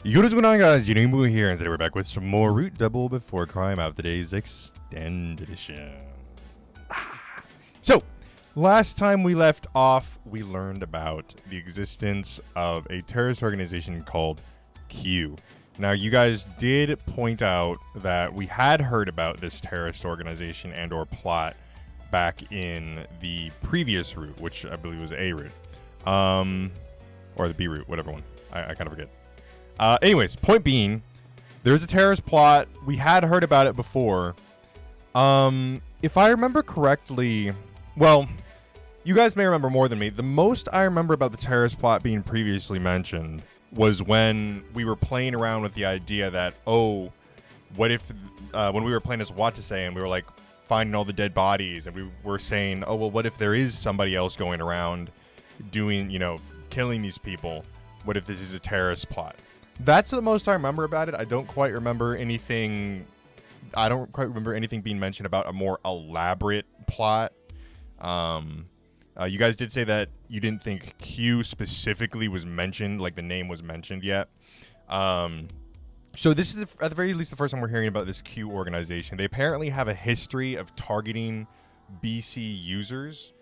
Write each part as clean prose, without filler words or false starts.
Yo, what's going on, guys? J.Yumeko here, and today we're back with some more Root Double Before Crime out of today's Extended Edition. So, last time we left off, we learned about the existence of a terrorist organization called Q. Now, you guys did point out that we had heard about this terrorist organization and or plot back in the previous route, which I believe was A route. Or the B route, whatever one. I kind of forget. Anyways, point being, there's a terrorist plot. We had heard about it before. If I remember correctly, well, you guys may remember more than me. The most I remember about the terrorist plot being previously mentioned was when we were playing around with the idea that, oh, what if, when we were playing as What to Say and we were like finding all the dead bodies and we were saying, oh, well, what if there is somebody else going around doing, killing these people? What if this is a terrorist plot? That's the most I remember about it. I don't quite remember anything being mentioned about a more elaborate plot. You guys did say that you didn't think Q specifically was mentioned, like the name was mentioned yet. So this is, at the very least, the first time we're hearing about this Q organization. They apparently have a history of targeting BC users.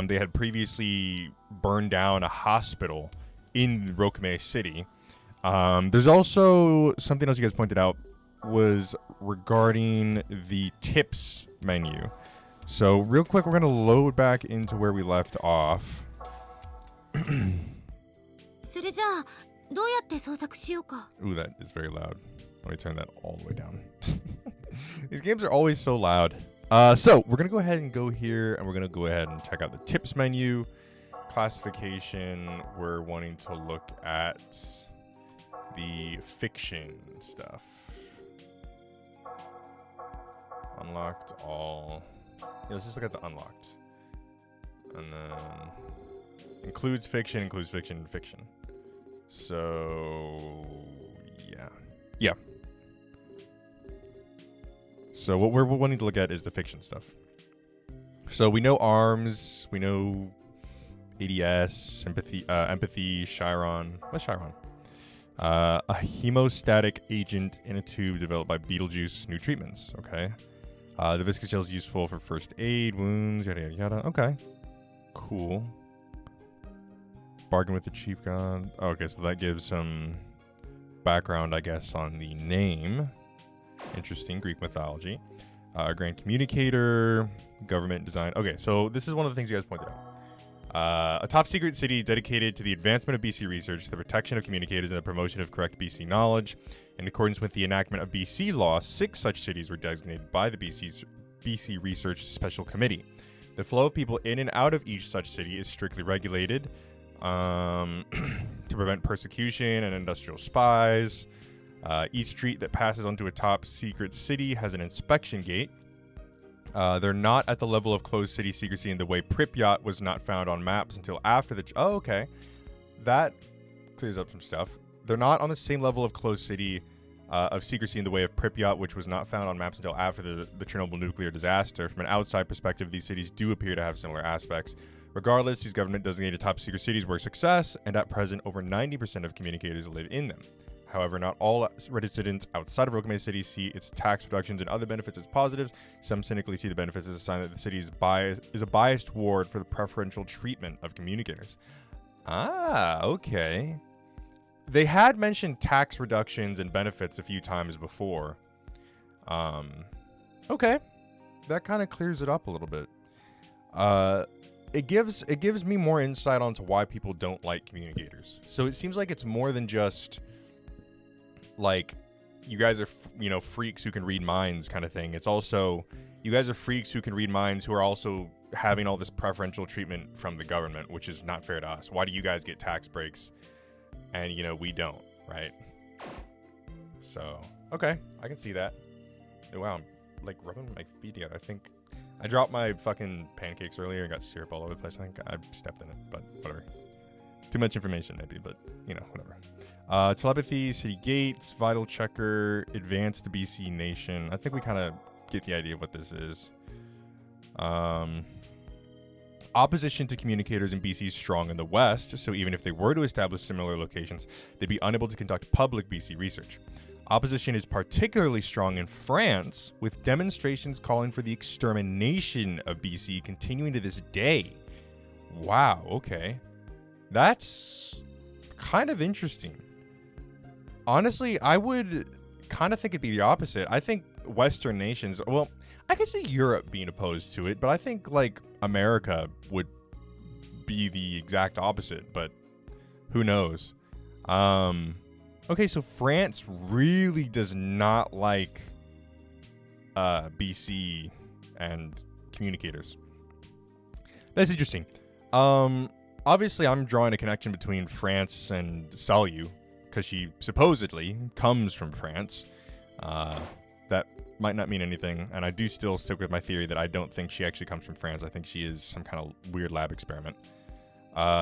They had previously burned down a hospital in Runaways City. There's also something else you guys pointed out was regarding the tips menu. So real quick, we're going to load back into where we left off. それじゃあどうやって捜索しようか Ooh, that is very loud. Let me turn that all the way down. These games are always so loud. So we're going to go ahead and go here, and we're going to go ahead and check out the tips menu. Classification, we're wanting to look at the fiction stuff. Unlocked all. Yeah, let's just look at the unlocked. And then includes fiction, fiction. So, yeah. So what we're wanting to look at is the fiction stuff. So we know arms, we know ADS, empathy, Chiron. What's Chiron? A hemostatic agent in a tube developed by Beetlejuice. New treatments. Okay. The viscous gel is useful for first aid, wounds, yada yada yada. Okay. Cool. Bargain with the chief god. Okay, so that gives some background, I guess, on the name. Interesting. Greek mythology. Grand communicator. Government design. Okay, so this is one of the things you guys pointed out. A top secret city dedicated to the advancement of BC research, the protection of communicators, and the promotion of correct BC knowledge. In accordance with the enactment of BC law, 6 such cities were designated by the BC Research Special Committee. The flow of people in and out of each such city is strictly regulated to prevent persecution and industrial spies. Each street that passes onto a top secret city has an inspection gate. They're not at the level of closed city secrecy in the way Pripyat was not found on maps until after the... Oh, okay. That clears up some stuff. They're not on the same level of closed city of secrecy in the way of Pripyat, which was not found on maps until after the Chernobyl nuclear disaster. From an outside perspective, these cities do appear to have similar aspects. Regardless, these government-designated top secret cities were a success, and at present, over 90% of communicators live in them. However, not all residents outside of Runaways City see its tax reductions and other benefits as positives. Some cynically see the benefits as a sign that the city is a biased ward for the preferential treatment of communicators. Ah, okay. They had mentioned tax reductions and benefits a few times before. Okay. That kind of clears it up a little bit. It gives me more insight onto why people don't like communicators. So it seems like it's more than just... like, you guys are, freaks who can read minds kind of thing. It's also, you guys are freaks who can read minds who are also having all this preferential treatment from the government, which is not fair to us. Why do you guys get tax breaks and, we don't, right? So, okay, I can see that. Oh, wow, I'm, like, rubbing my feet together. I think I dropped my fucking pancakes earlier and got syrup all over the place. I think I stepped in it, but whatever. Too much information, maybe, but, whatever. Telepathy, City Gates, Vital Checker, Advanced BC Nation. I think we kind of get the idea of what this is. Opposition to communicators in BC is strong in the West, so even if they were to establish similar locations, they'd be unable to conduct public BC research. Opposition is particularly strong in France, with demonstrations calling for the extermination of BC continuing to this day. Wow, okay. That's kind of interesting. Honestly, I would kind of think it'd be the opposite. I think Western nations, well, I could see Europe being opposed to it, but I think like America would be the exact opposite, but who knows? Okay, so France really does not like BC and communicators. That's interesting. Obviously, I'm drawing a connection between France and Salu because she supposedly comes from France. That might not mean anything, and I do still stick with my theory that I don't think she actually comes from France. I think she is some kind of weird lab experiment.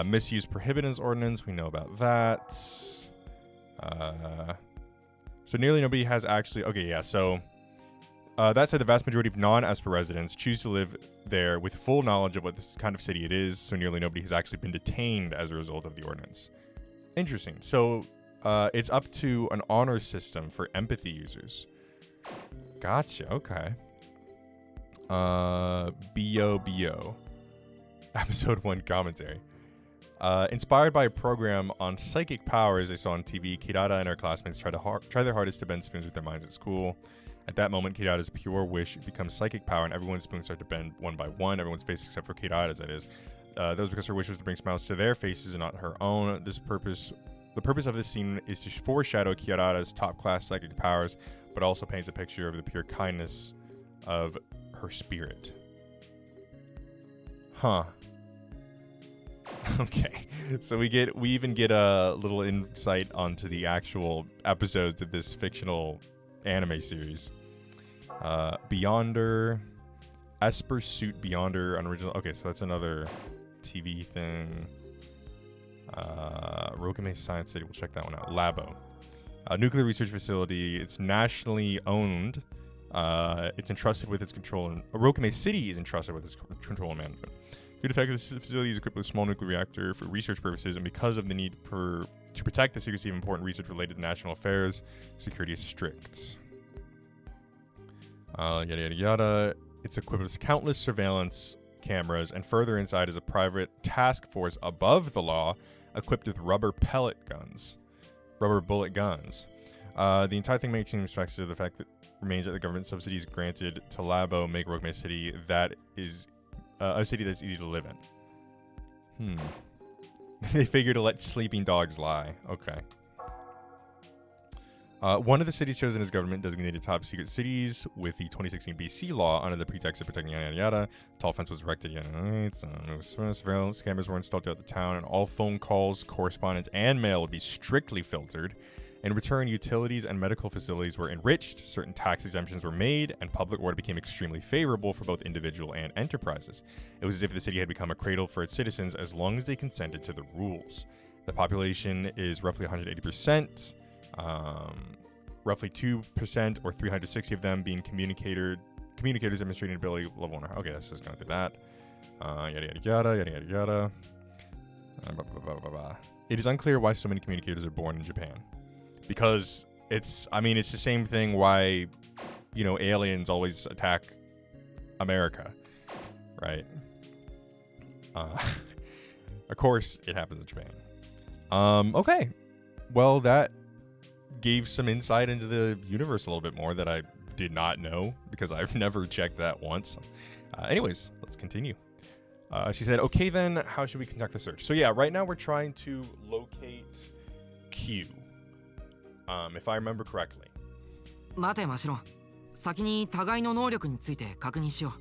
Misuse prohibitants ordinance, we know about that. So nearly nobody has actually... Okay, yeah, so... that said, the vast majority of non-Esper residents choose to live there with full knowledge of what this kind of city it is, so nearly nobody has actually been detained as a result of the ordinance. Interesting. So, it's up to an honor system for empathy users. Gotcha, okay. B.O. Episode 1 commentary. Inspired by a program on psychic powers they saw on TV, Kirara and her classmates try their hardest to bend spoons with their minds at school. At that moment, Kirara's pure wish becomes psychic power, and everyone's spoons start to bend one by one. Everyone's faces, except for Kirara's, that is. That was because her wish was to bring smiles to their faces and not her own. The purpose of this scene is to foreshadow Kirara's top-class psychic powers, but also paints a picture of the pure kindness of her spirit. Huh. Okay, so we even get a little insight onto the actual episodes of this fictional anime series. Beyonder, Esper Suit Beyonder, unoriginal. Okay, so that's another TV thing. Rokame Science City, we'll check that one out. Labo, nuclear research facility. It's nationally owned. It's entrusted with its control, and Rokame City is entrusted with its control and management. Due to the fact that this facility is equipped with a small nuclear reactor for research purposes, and because of the need to protect the secrecy of important research related to national affairs, security is strict. Yada yada yada. It's equipped with countless surveillance cameras, and further inside is a private task force above the law, equipped with rubber bullet guns. The entire thing makes seems facts to the fact that remains that the government subsidies granted to Labo make Rokame City that is a city that's easy to live in. They figure to let sleeping dogs lie. Okay. One of the cities chosen as government designated top secret cities with the 2016 BC law under the pretext of protecting yada yada. Tall fence was erected. Surveillance cameras were installed throughout the town, and all phone calls, correspondence, and mail would be strictly filtered. In return, utilities and medical facilities were enriched, certain tax exemptions were made, and public order became extremely favorable for both individual and enterprises. It was as if the city had become a cradle for its citizens as long as they consented to the rules. The population is roughly 180%, roughly 2% or 360 of them being communicators demonstrating ability level 1. Okay, let's just go through that. Yada yada yada, yada yada yada. It is unclear why so many communicators are born in Japan. Because it's the same thing why, aliens always attack America, right? Of course, it happens in Japan. Okay. Well, that gave some insight into the universe a little bit more that I did not know because I've never checked that once. Anyways, let's continue. She said, okay, then how should we conduct the search? So yeah, right now we're trying to locate Q. If I remember correctly. 待てましろ。先に互いの能力について確認しよう。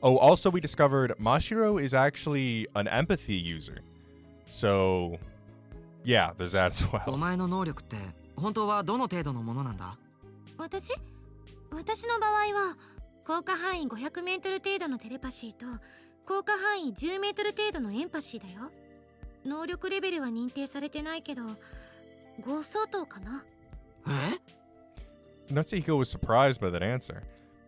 Oh, also we discovered Mashiro is actually an empathy user. So, yeah, there's that as well. お前の能力って本当はどの程度のものなんだ？私の場合は効果範囲500メートル程度のテレパシーと効果範囲10メートル程度のエンパシーだよ。能力レベルは認定されてないけど5相当かな。え？ Natsuhiko was surprised by that answer.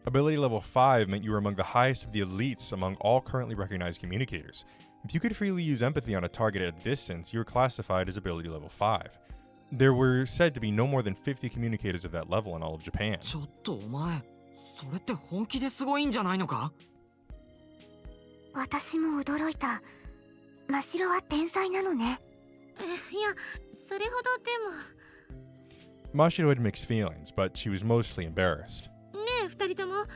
Ability level 5 meant you were among the highest of the elites among all currently recognized communicators. If you could freely use empathy on a target at a distance, you were classified as ability level 5. There were said to be no more than 50 communicators of that level in all of Japan. ちょっとお前、それって本気ですごいんじゃないのか？私も驚いた。真白は天才なのね。いや、それほどでも。 Mashiro had mixed feelings, but she was mostly embarrassed. ねえ、二人とも。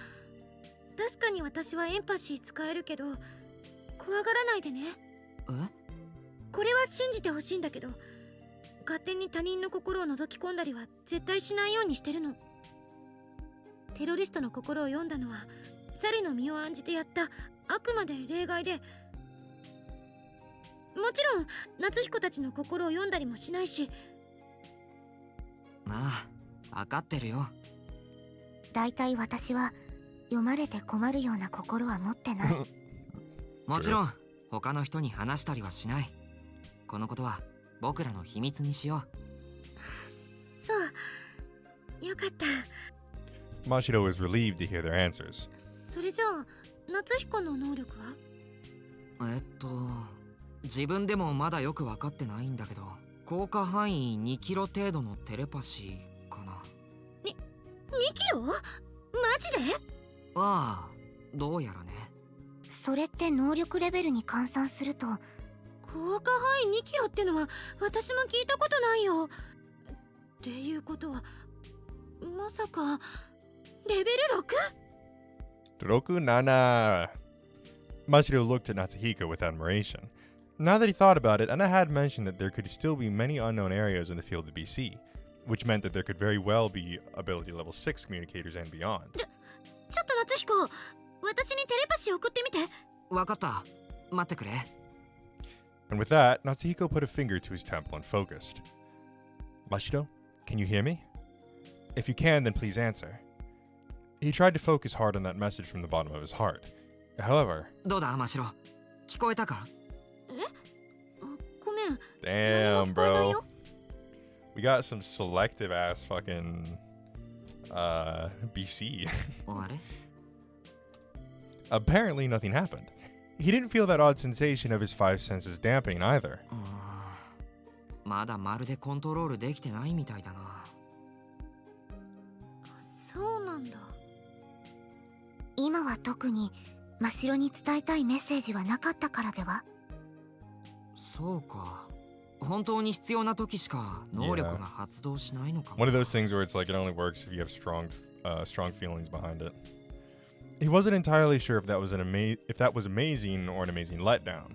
確かに私はエンパシー使えるけど、怖がらないでね。え？これは信じてほしいんだけど、勝手に他人の心を覗き込んだりは絶対しないようにしてるの。テロリストの心を読んだのは猿の身を案じてやったあくまで例外で、もちろん夏彦たちの心を読んだりもしないし。まあ、分かってるよ。だいたい私は読まれて困るような心は持ってない。もちろん他の人に話したりはしない。このことは僕らの秘密にしよう。そう、よかった。 Mashiro was relieved to hear their answers. それじゃあ夏彦の能力は？自分でもまだよく分かってないんだけど、効果範囲2キロ程度のテレパシーかな。2キロ？マジで？ああ、どうやらね。それって能力レベルに換算すると、効果範囲2キロってのは私も聞いたことないよ。っていうことはまさかレベル 6？ Rokunana! Mashiro looked at Natsuhiko with admiration. Now that he thought about it, Anna had mentioned that there could still be many unknown areas in the field of BC, which meant that there could very well be ability level 6 communicators and beyond. ちょっと夏彦、私にテレパシー送ってみて。分かった。待ってくれ。And with that, Natsuhiko put a finger to his temple and focused. Mashiro, can you hear me? If you can, then please answer. He tried to focus hard on that message from the bottom of his heart. However... どうだ、真白。聞こえたか？ごめん。 Damn, bro. We got some selective ass fucking BC. あれ？ Apparently nothing happened. He didn't feel that odd sensation of his five senses dampening either. まだまるでコントロールできてないみたいだな。そうなんだ。今は特に真白に伝えたいメッセージはなかったからでは？そうか。本当に必要な時しか能力が発動しないのかも。One of those things where it's like it only works if you have strong feelings behind it. He wasn't entirely sure if that was amazing or an amazing letdown.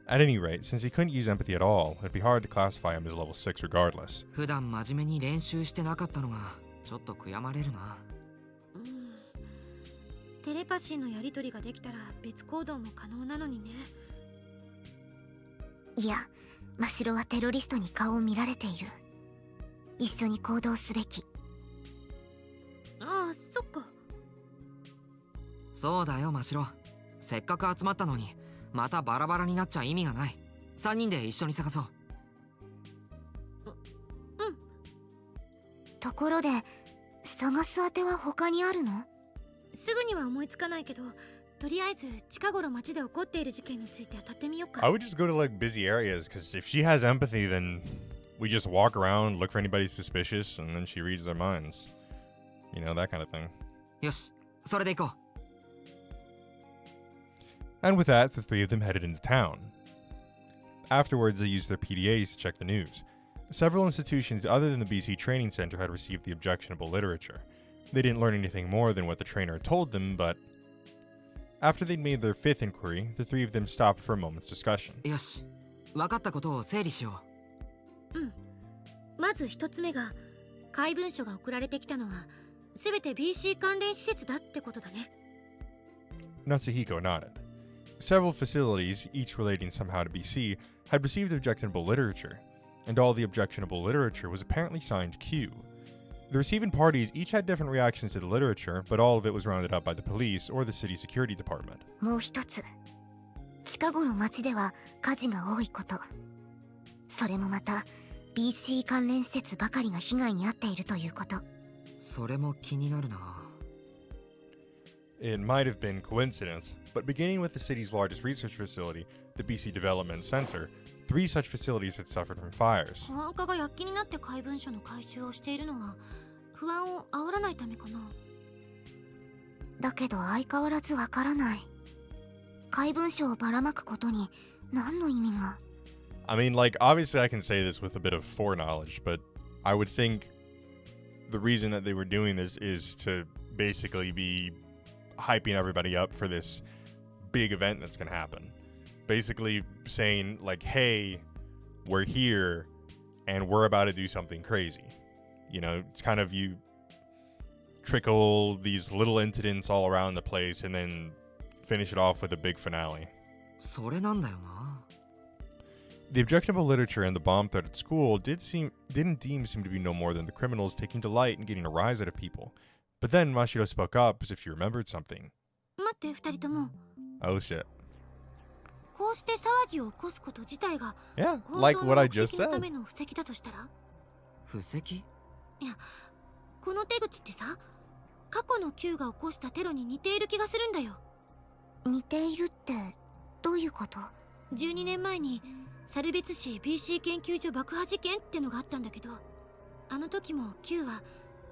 At any rate, since he couldn't use empathy at all, it'd be hard to classify him as level 6 regardless. 普段真面目に練習してなかったのがちょっと悔やまれるな。テレパシーのやり取りができたら別行動も可能なのにね。いや、真白はテロリストに顔を見られている。一緒に行動すべき。ああ、そっか。そうだよ、真白。せっかく集まったのにまたバラバラになっちゃ意味がない。3人で一緒に探そう。ところで、探す当ては他にあるの？すぐには思いつかないけど、とりあえず近頃街で起こっている事件について当たってみようか。 I would just go to like busy areas because if she has empathy, then we just walk around, look for anybody suspicious, and then she reads their minds. You know, that kind of thing. よし、それで行こう。 And with that, the three of them headed into town. Afterwards, they used their PDAs to check the news. Several institutions other than the BC Training Center had received the objectionable literature. They didn't learn anything more than what the trainer had told them, but after they'd made their fifth inquiry, the three of them stopped for a moment's discussion. よし、分かったことを整理しよまず一つ目が、怪文書が送られてきたのはすべて BC 関連施設だってことだね。 Natsuhiko nodded. Several facilities, each relating somehow to BC, had received objectionable literature, and all the objectionable literature was apparently signed Q. The receiving parties each had different reactions to the literature, but all of it was rounded up by the police or the city security department. もう一つ。近頃街では火事が多いこと。それもまた BC 関連施設ばかりが被害に遭っているということ。う。それも気になるな。it might have been coincidence, but beginning with the city's largest research facility, the BC Development Center, 3 such facilities had suffered from fires. 保安課が躍起になって怪文書の回収をしているのは不安を煽らないためかな。だけど相変わらずわからない。怪文書をばらまくことに何の意味が。 I mean, like, obviously I can say this with a bit of foreknowledge, but I would think the reason that they were doing this is to basically be hyping everybody up for this big event that's going to happen. Basically saying, like, hey, we're here and we're about to do something crazy. You know, it's kind of you trickle these little incidents all around the place and then finish it off with a big finale. それなんだよな。 The objectionable literature and the bomb threat at school didn't seem to be no more than the criminals taking delight in getting a rise out of people. But then Mashiro spoke up as if she remembered something. 待って2人とも。 Oh shit. こうして騒ぎを起こすこと自体が Yeah, 本 like 当の what I 目 just 的のた said. めの布石だとしたら、布石？この手口ってさ、過去の Q が起こしたテロに似ている気がするんだよ。似ているってどういうこと？ 12年前にサルベツ市 BC 研究所爆破事件ってのがあったんだけど、あの時も Q は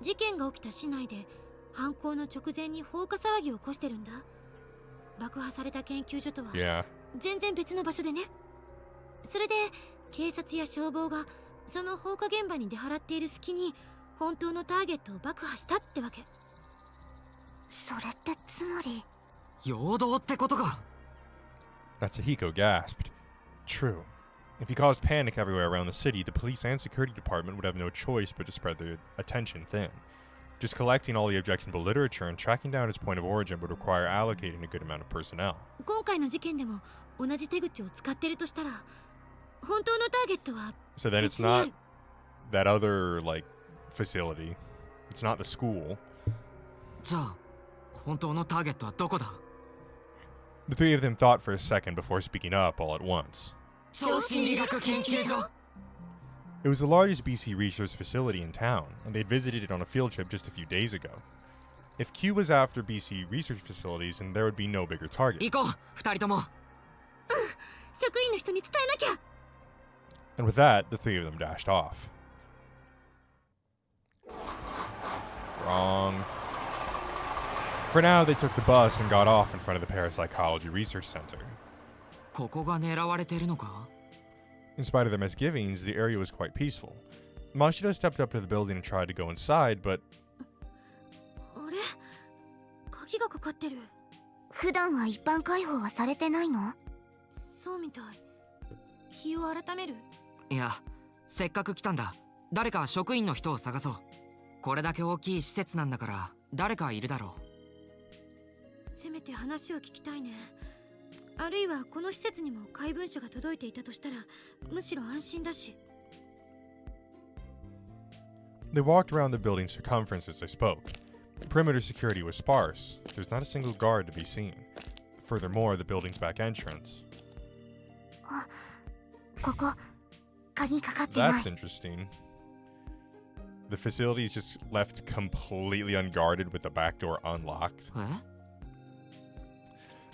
事件が起きた市内で犯行の直前に放火騒ぎを起こしてるんだ。爆破された研究所とは Yeah. 全然別の場所でね。それで警察や消防がその放火現場に出払っている隙に本当のターゲットを爆破したってわけ。それってつまり。陽動ってことか。 Natsuhiko gasped. True. If he caused panic everywhere around the city, the police and security department would have no choice but to spread their attention thin. Just collecting all the objectionable literature and tracking down its point of origin would require allocating a good amount of personnel. 今回の事件でも同じ手口を使ってるとしたら、本当のターゲットは So then it's 別にあ not る。 that other, like, facility. It's not the school. じゃあ本当のターゲットはどこだ？ The three of them thought for a second before speaking up all at once. 超心理学研究所。 It was the largest BC research facility in town, and they'd visited it on a field trip just a few days ago. If Q was after BC research facilities, then there would be no bigger target. 行こう二人とも。職員の人に伝えなきゃ。 And with that, the three of them dashed off. Wrong. For now, they took the bus and got off in front of the Parapsychology Research Center. ここが狙われてるのか？ In spite of their misgivings, the area was quite peaceful. Mashiro stepped up to the building and tried to go inside, but あれ、鍵がかかってる。普段は一般開放はされてないの？そうみたい。日を改める。いや、せっかく来たんだ。誰か職員の人を探そう。これだけ大きい施設なんだから誰かいるだろう。せめて話を聞きたいね。あるいはこの施設にも怪文書が届いていたとしたらむしろ安心だし。 they walked around the building's circumference as they spoke. Perimeter security was sparse. There's not a single guard to be seen. Furthermore, the building's back entrance. ここ鍵かかってない。 That's interesting. The facility is just left completely unguarded with the back door unlocked. え？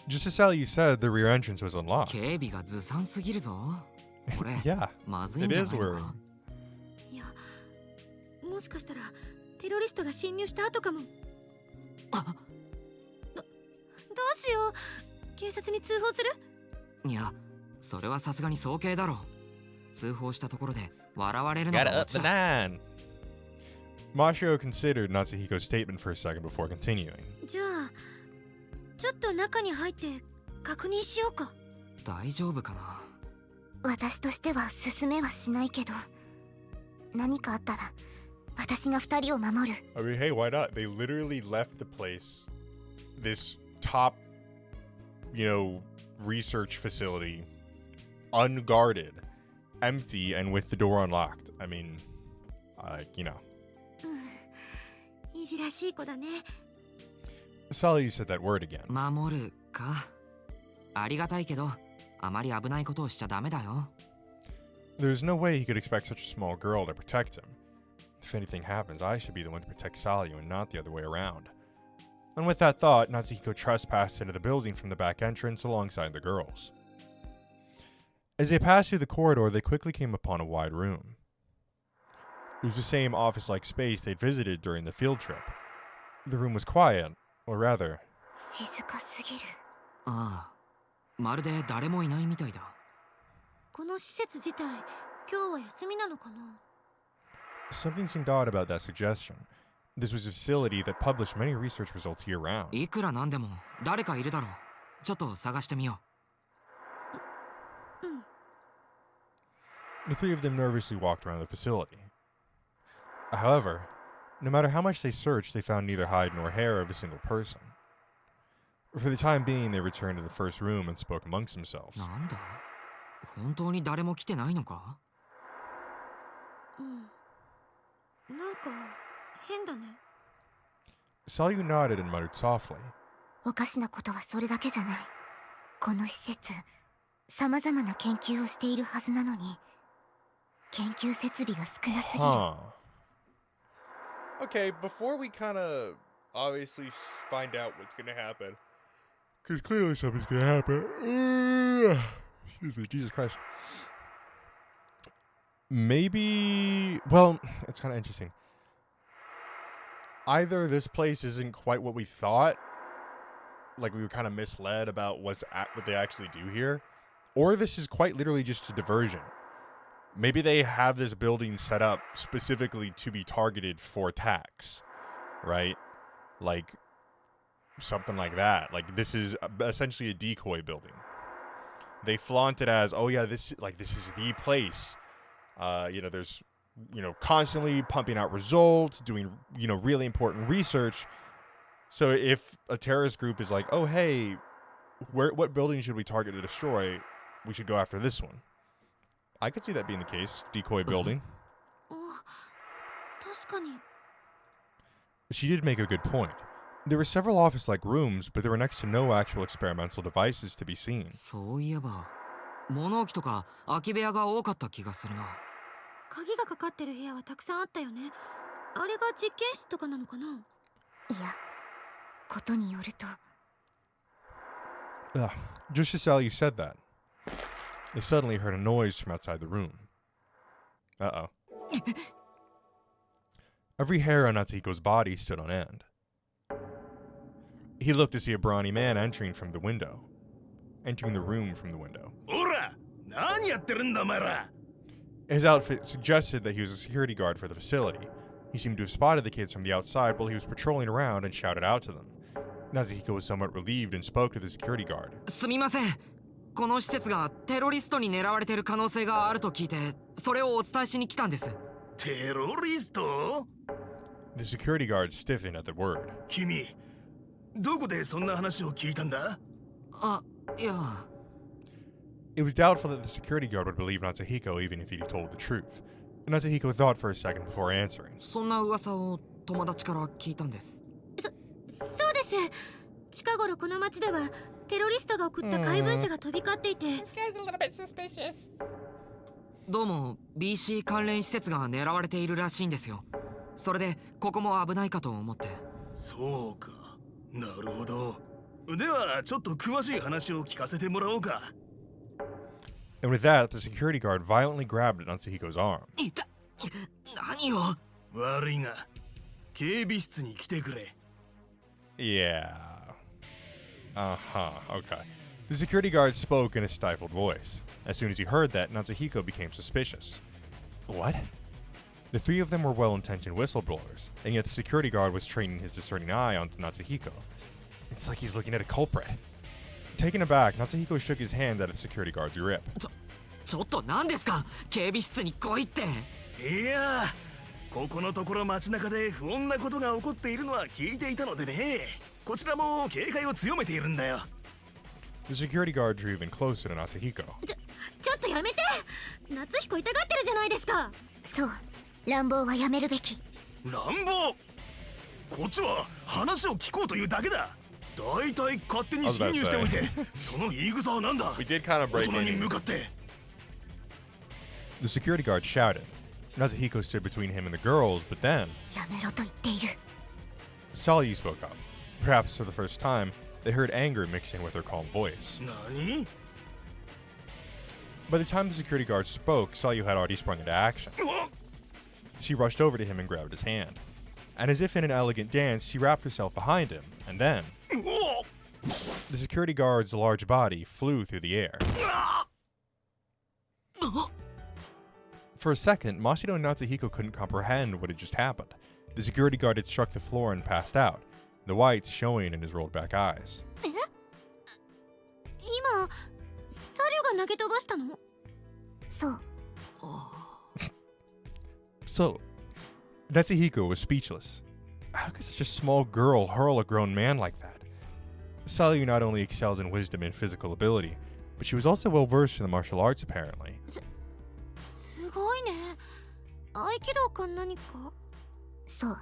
Just as Sally said, the rear entrance was unlocked. 警備がずさんすぎるぞ。これ Yeah, まずいん it じゃ is ないの worrying. か？いや、もしかしたらテロリストが侵入した後かも。あ、どうしよう。警察に通報する？いや、それはさすがに早計だろう。通報したところで笑われるの Gotta がオ up チ the だ。 nine. Mashiro considered Natsuhiko's statement for a second before continuing. じゃあちょっと中に入って確認しようか。大丈夫かな？私としては進めはしないけど、何かあったら私が二人を守る。 I mean, hey, why not? They literally left the place, this top, research facility, unguarded, empty, and with the door unlocked. I mean,うん、いじらしい子だね。 Sally said that word again. 守るか？ありがたいけど、あまり危ないことをしちゃダメだよ。 There's no way he could expect such a small girl to protect him. If anything happens, I should be the one to protect Sally and not the other way around. And with that thought, Natsuhiko trespassed into the building from the back entrance alongside the girls. As they passed through the corridor, they quickly came upon a wide room. It was the same office-like space they'd visited during the field trip. The room was quiet, or rather, 静かすぎる。ああ、まるで誰もいないみたいだ。この施設自体今日は休みなのかな。 something seemed odd about that suggestion. This was a facility that published many research results year-round. いくらなんでも誰かいるだろう。ちょっと探してみよ The three of them nervously walked around the facility. However, no matter how much they searched, they found neither hide nor hair of a single person. For the time being, they returned to the first room and spoke amongst う。 themselves. なんだ、本当に誰も来てないのか。なんか変だね。 Salyu nodded and muttered softly. おかしなことはそれだけじゃない。この施設、様々な研究をしているはずなのに、研究設備が少なすぎる。Huh. Okay, before we kind of obviously find out what's going to happen, because clearly something's going to happen. Excuse me, Jesus Christ. Maybe, well, it's kind of interesting. Either this place isn't quite what we thought, like we were kind of misled about what they actually do here, or this is quite literally just a diversion. Maybe they have this building set up specifically to be targeted for attacks, right? Like something like that. Like this is essentially a decoy building. They flaunt it as, oh yeah, this is the place. There's, constantly pumping out results, doing, really important research. So if a terrorist group is like, oh hey, what building should we target to destroy? We should go after this one. I could see that being the case. Decoy building. 確かに。 She did make a good point. There were several office-like rooms, but there were next to no actual experimental devices to be seen. そういえば、物置とか空き部屋が多かった気がするな。鍵がかかってる部屋はたくさんあったよね。あれが実験室とかなのかな。いや、ことによると、 Just as Sally said that, they suddenly heard a noise from outside the room. Uh-oh. Every hair on Natsuhiko's body stood on end. He looked to see a brawny man entering the room from the window. おら、何やってるんだお前ら。 His outfit suggested that he was a security guard for the facility. He seemed to have spotted the kids from the outside while he was patrolling around and shouted out to them. Natsuhiko was somewhat relieved and spoke to the security guard. すみません。この施設がテロリストに狙われている可能性があると聞いて、それをお伝えしに来たんです。テロリスト？ The security guard stiffened at the word. 君、どこでそんな話を聞いたんだ？あ、いや。 It was doubtful that the security guard would believe Natsuhiko even if he told the truth. Natsuhiko thought for a second before answering. そんな噂を友達から聞いたんです。そうです。近頃この町ではテロリストが送った怪文書が飛び交っていて。どうも BC 関連施設が狙われているらしいんですよ。それでここも危ないかと思って。そうか、なるほど。ではちょっと詳しい話を聞かせてもらおうか。And with that, the security guard violently grabbed Natsuhiko's arm. いた、何を。悪いが、警備室に来てくれ。Yeah. Okay. The security guard spoke in a stifled voice. As soon as he heard that, Natsuhiko became suspicious. What? The three of them were well-intentioned whistleblowers, and yet the security guard was training his discerning eye onto Natsuhiko. It's like he's looking at a culprit. Taken aback, Natsuhiko shook his hand at the security guard's grip. ちょっと何ですか。警備室に来いって。いや、ここのところ街中で不穏なことが起こっているのは聞いていたのでね。こちらも警戒を強めているんだよ。The security guard drew even closer to Natsuhiko. ちょっとやめて。夏彦痛がってるじゃないですか。そう、乱暴はやめるべき。乱暴？こっちは話を聞こうというだけだ。だいたい勝手に侵入しておいて、その言い草はなんだ。 We did kind of 大 break 人に in. 向かって。The security guard shouted. Natsuhiko stood between him and the girls, but then やめろと言っている。 Salyu spoke up. Perhaps for the first time, they heard anger mix in with her calm voice. 何 By the time the security guard spoke, Sayu had already sprung into action. She rushed over to him and grabbed his hand. And as if in an elegant dance, she wrapped herself behind him, and then the security guard's large body flew through the air. For a second, Mashiro and Natsuhiko couldn't comprehend what had just happened. The security guard had struck the floor and passed out, the whites showing in his rolled back eyes. 今サリュが投げ飛ばしたの？そう So, Natsuhiko was speechless. How could such a small girl hurl a grown man like that? Sayu not only excels in wisdom and physical ability, but she was also well versed in the martial arts apparently. すごいね。合気道か何か？そう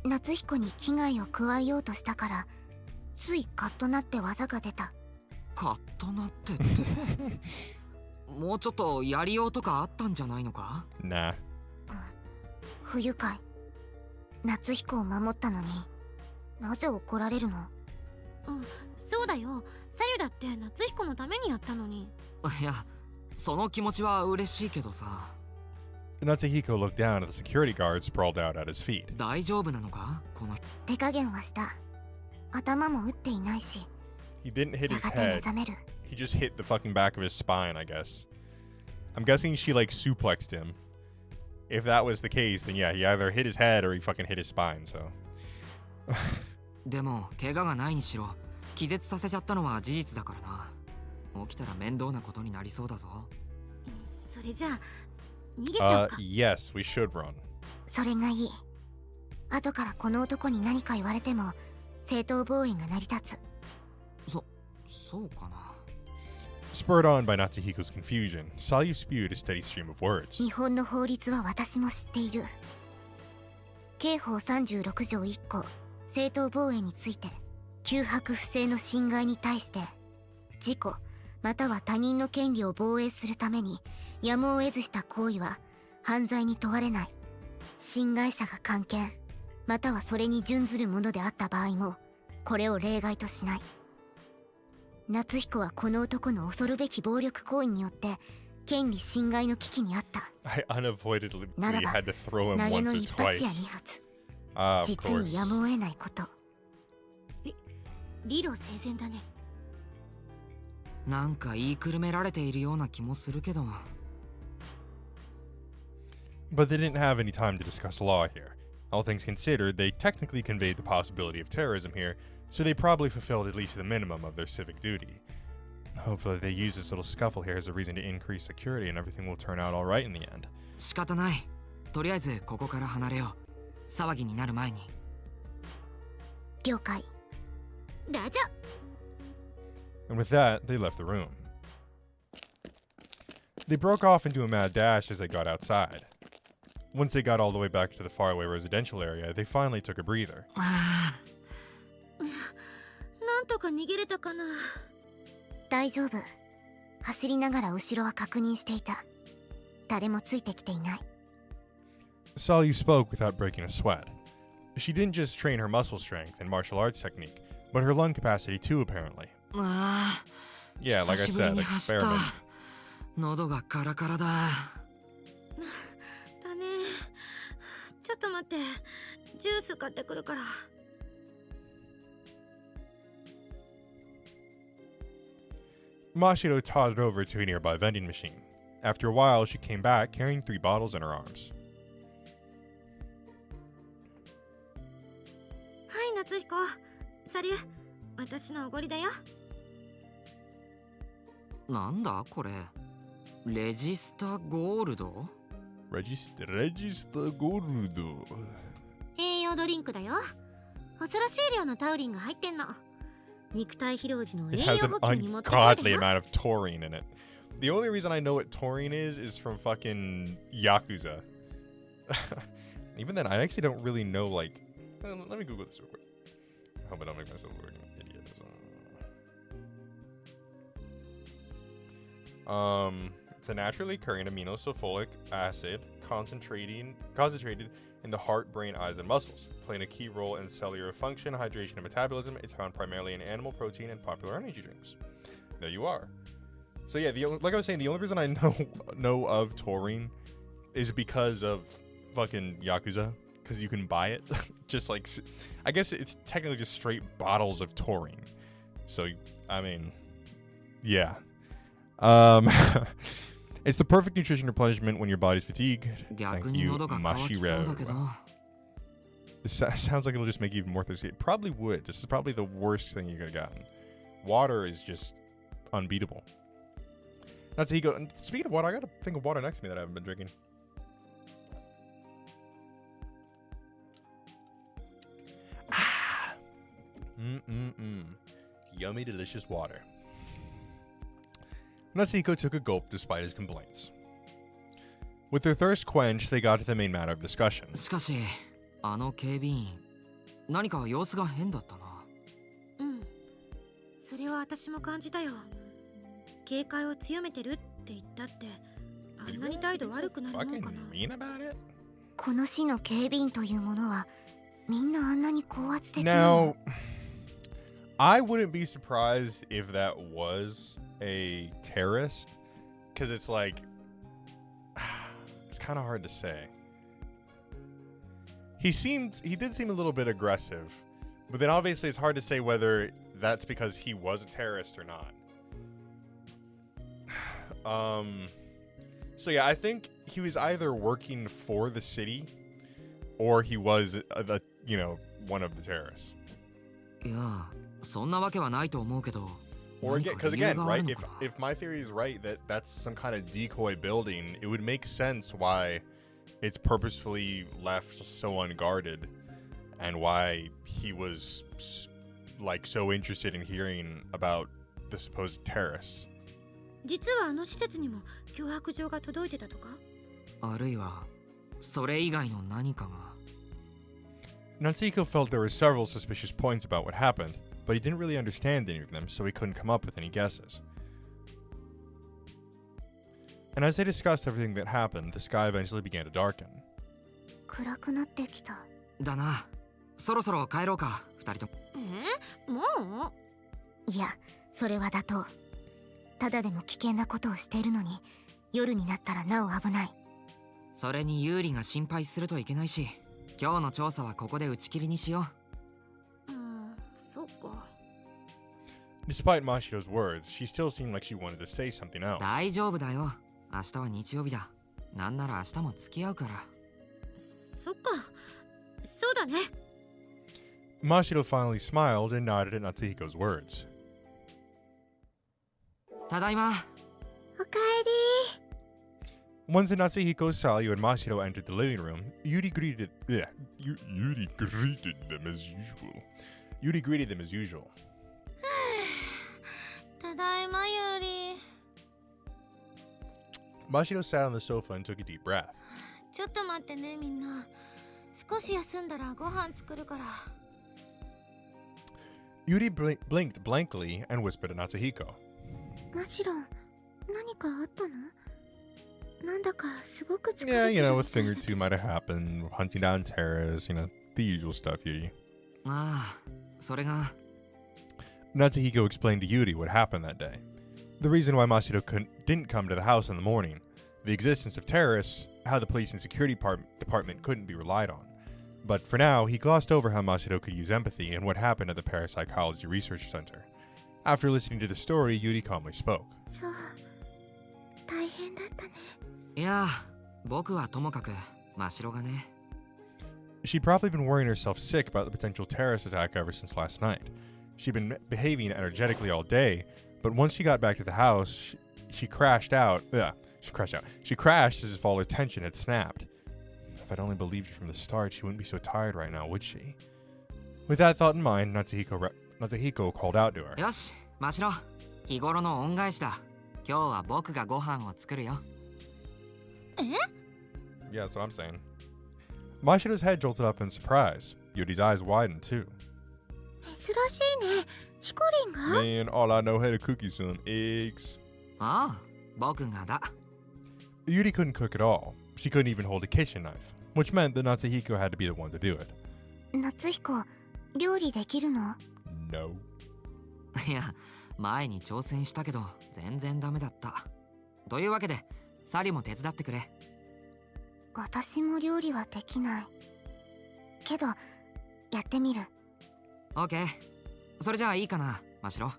夏彦に危害を加えようとしたからついカッとなって技が出た。カッとなってってもうちょっとやりようとかあったんじゃないのか？ Nah. 不愉快。夏彦を守ったのになぜ怒られるの？うん、そうだよ。サリュだって夏彦のためにやったのに。いや、その気持ちは嬉しいけどさ。 Natsuhiko looked down at the security guard sprawled out at his feet. 大丈夫なのかこの。手加減はした。頭も打っていないし。 He didn't hit や his がて目 head. 覚める。 He just hit the fucking back of his spine, I guess. I'm guessing she like suplexed him. If that was the case, then yeah, he either hit his head or he fucking hit his spine, so. でも怪我がないにしろ気絶させちゃったのは事実だからな。起きたら面倒なことになりそうだぞ。それじゃあ逃げちゃおうか。Yes, we should run. それがいい。後からこの男に何か言われても正当防衛が成り立つ。そうかな。 Spurred on by Natsuhiko's confusion, Sayu spewed a steady stream of words. 日本の法律は私も知っている。刑法36条1項正当防衛について脅迫不正の侵害に対して自己または他人の権利を防衛するためにやむを得ずした行為は犯罪に問われない。侵害者が姦検またはそれに準ずるものであった場合もこれを例外としない。夏彦はこの男の恐るべき暴力行為によって権利侵害の危機にあった。 I unavoidably ならば had to throw him 投げ once の or 一発 twice. や二発 Of 実 course. にやむを得ないこと。理路整然だね。なんか言いくるめられているような気もするけど。 But they didn't have any time to discuss law here. All things considered, they technically conveyed the possibility of terrorism here, so they probably fulfilled at least the minimum of their civic duty. Hopefully they use this little scuffle here as a reason to increase security and everything will turn out alright in the end. 仕方ない。とりあえずここから離れよう。騒ぎになる前に。了解。ラジャ And with that, they left the room. They broke off into a mad dash as they got outside. Once they got all the way back to the faraway residential area, they finally took a breather. なんとか逃げれたかな。大丈夫。走りながら後ろは確認していた。誰もついてきていない。 Sayu spoke without breaking a sweat. She didn't just train her muscle strength and martial arts technique, but her lung capacity too, apparently. ああ。 Yeah, like I 久しぶり said, に走った。 experiment. 喉がカラカラだ。だね。ちょっと待って。ジュース買ってくるから。Mashiro toddled over to a nearby vending machine. After a while, she came back carrying 3 bottles in her arms. はい、夏彦。サリュ。私のおごりだよ。なんだこれ。レジスタゴールド？ Register gold. 栄養ドリンクだよ。恐ろしい量のタウリンが入ってんの。肉体疲労時の It 栄 has 養 an 補給にもってこいだ ungodly よ。 amount of taurine in it. The only reason I know what taurine is from fucking Yakuza. Even then, I actually don't really know, like... Let me Google this real quick. I hope I don't make myself look like an idiot. It's a naturally occurring aminosulfolic acid concentrated in the heart, brain, eyes, and muscles, playing a key role in cellular function, hydration, and metabolism. It's found primarily in animal protein and popular energy drinks. There you are. So yeah, like I was saying, the only reason I know of taurine is because of fucking Yakuza, because you can buy it. Just like, I guess it's technically just straight bottles of taurine. So, I mean, yeah. It's the perfect nutrition replenishment when your body's fatigued. Thank you, Mashiro. This sounds like it'll just make you even more thirsty. It probably would. This is probably the worst thing you could have gotten. Water is just unbeatable. Natsuhiko, speaking of water, I got a thing of water next to me that I haven't been drinking. Yummy, delicious water. Natsuhiko took a gulp despite his complaints. With their thirst quenched, they got to the main matter of discussion. しかし、あの警備員、何か様子が変だったな。うん。それは私も感じたよ。警戒を強めてるって言ったって、あんなに態度悪くなるのかな。この市の警備員というものは、みんなあんなに高圧的な。Now, I wouldn't be surprised if that was a terrorist, because it's like, it's kind of hard to say. He did seem a little bit aggressive, but then obviously it's hard to say whether that's because he was a terrorist or not. So yeah, I think he was either working for the city or he was one of the terrorists. いや、そんなわけはないと思うけど。Or again, because again, right? If my theory is right that that's some kind of decoy building, it would make sense why it's purposefully left so unguarded, and why he was like so interested in hearing about the supposed terrorists. 実はあの施設にも脅迫状が届いてたとか？あるいはそれ以外の何かが。Natsuhiko felt there were several suspicious points about what happened, but he didn't really understand any of them, so he couldn't come up with any guesses. And as they discussed everything that happened, the sky eventually began to darken. 暗くなってきた。だな。そろそろ帰ろうか、二人とも。もう？いや、それは妥当。ただでも危険なことをしているのに、夜になったらなお危ない。それにユーリが心配するといけないし、今日の調査はここで打ち切りにしよう。そうか。Despite Mashiro's words, she still seemed like she wanted to say something else. 大丈夫だよ。明日は日曜日だ。なんなら明日も付き合うから。そっか。そうだね。Mashiro finally smiled and nodded at Natsuhiko's words. ただいま。おかえり。Once Natsuhiko, Sayu, and Mashiro entered the living room, Yuri greeted them as usual. Yuri greeted them as usual. ただいまユリ。Mashiro sat on the sofa and took a deep breath. ちょっと待ってねみんな。少し休んだらご飯作るから。Yuri blinked blankly and whispered to Natsuhiko. マシロン、何かあったの？なんだかすごく疲れてる。Yeah, a thing or two might have happened. Hunting down terrorists, the usual stuff, Yuri. ああ、それが。Natsuhiko explained to Yuri what happened that day. The reason why Mashiro didn't come to the house in the morning, the existence of terrorists, how the police and security department couldn't be relied on. But for now, he glossed over how Mashiro could use empathy and what happened at the Parapsychology Research Center. After listening to the story, Yuri calmly spoke. そう、大変だったね。いや、僕はともかく、真白がね。She'd probably been worrying herself sick about the potential terrorist attack ever since last night. She'd been behaving energetically all day, but once she got back to the house, she crashed out. She crashed as if all her tension had snapped. If I'd only believed her from the start, she wouldn't be so tired right now, would she? With that thought in mind, Natsuhiko called out to her. よし、真白、日頃の恩返しだ。今日は僕がご飯を作るよ。Yeah, that's what I'm saying. Mashiro's head jolted up in surprise. Yuri's eyes widened too. 珍しいね。ヒコリンが？ Man, all I know had to cook you some eggs. ああ、僕がだ。Yuri couldn't cook at all. She couldn't even hold a kitchen knife, which meant that Natsuhiko had to be the one to do it. 夏彦、料理できるの？ No. いや、前に挑戦したけど全然ダメだった。というわけでサリも手伝ってくれ。私も料理はできない。けど、やってみる。オッケー。それじゃあいいかな、マシロ。あ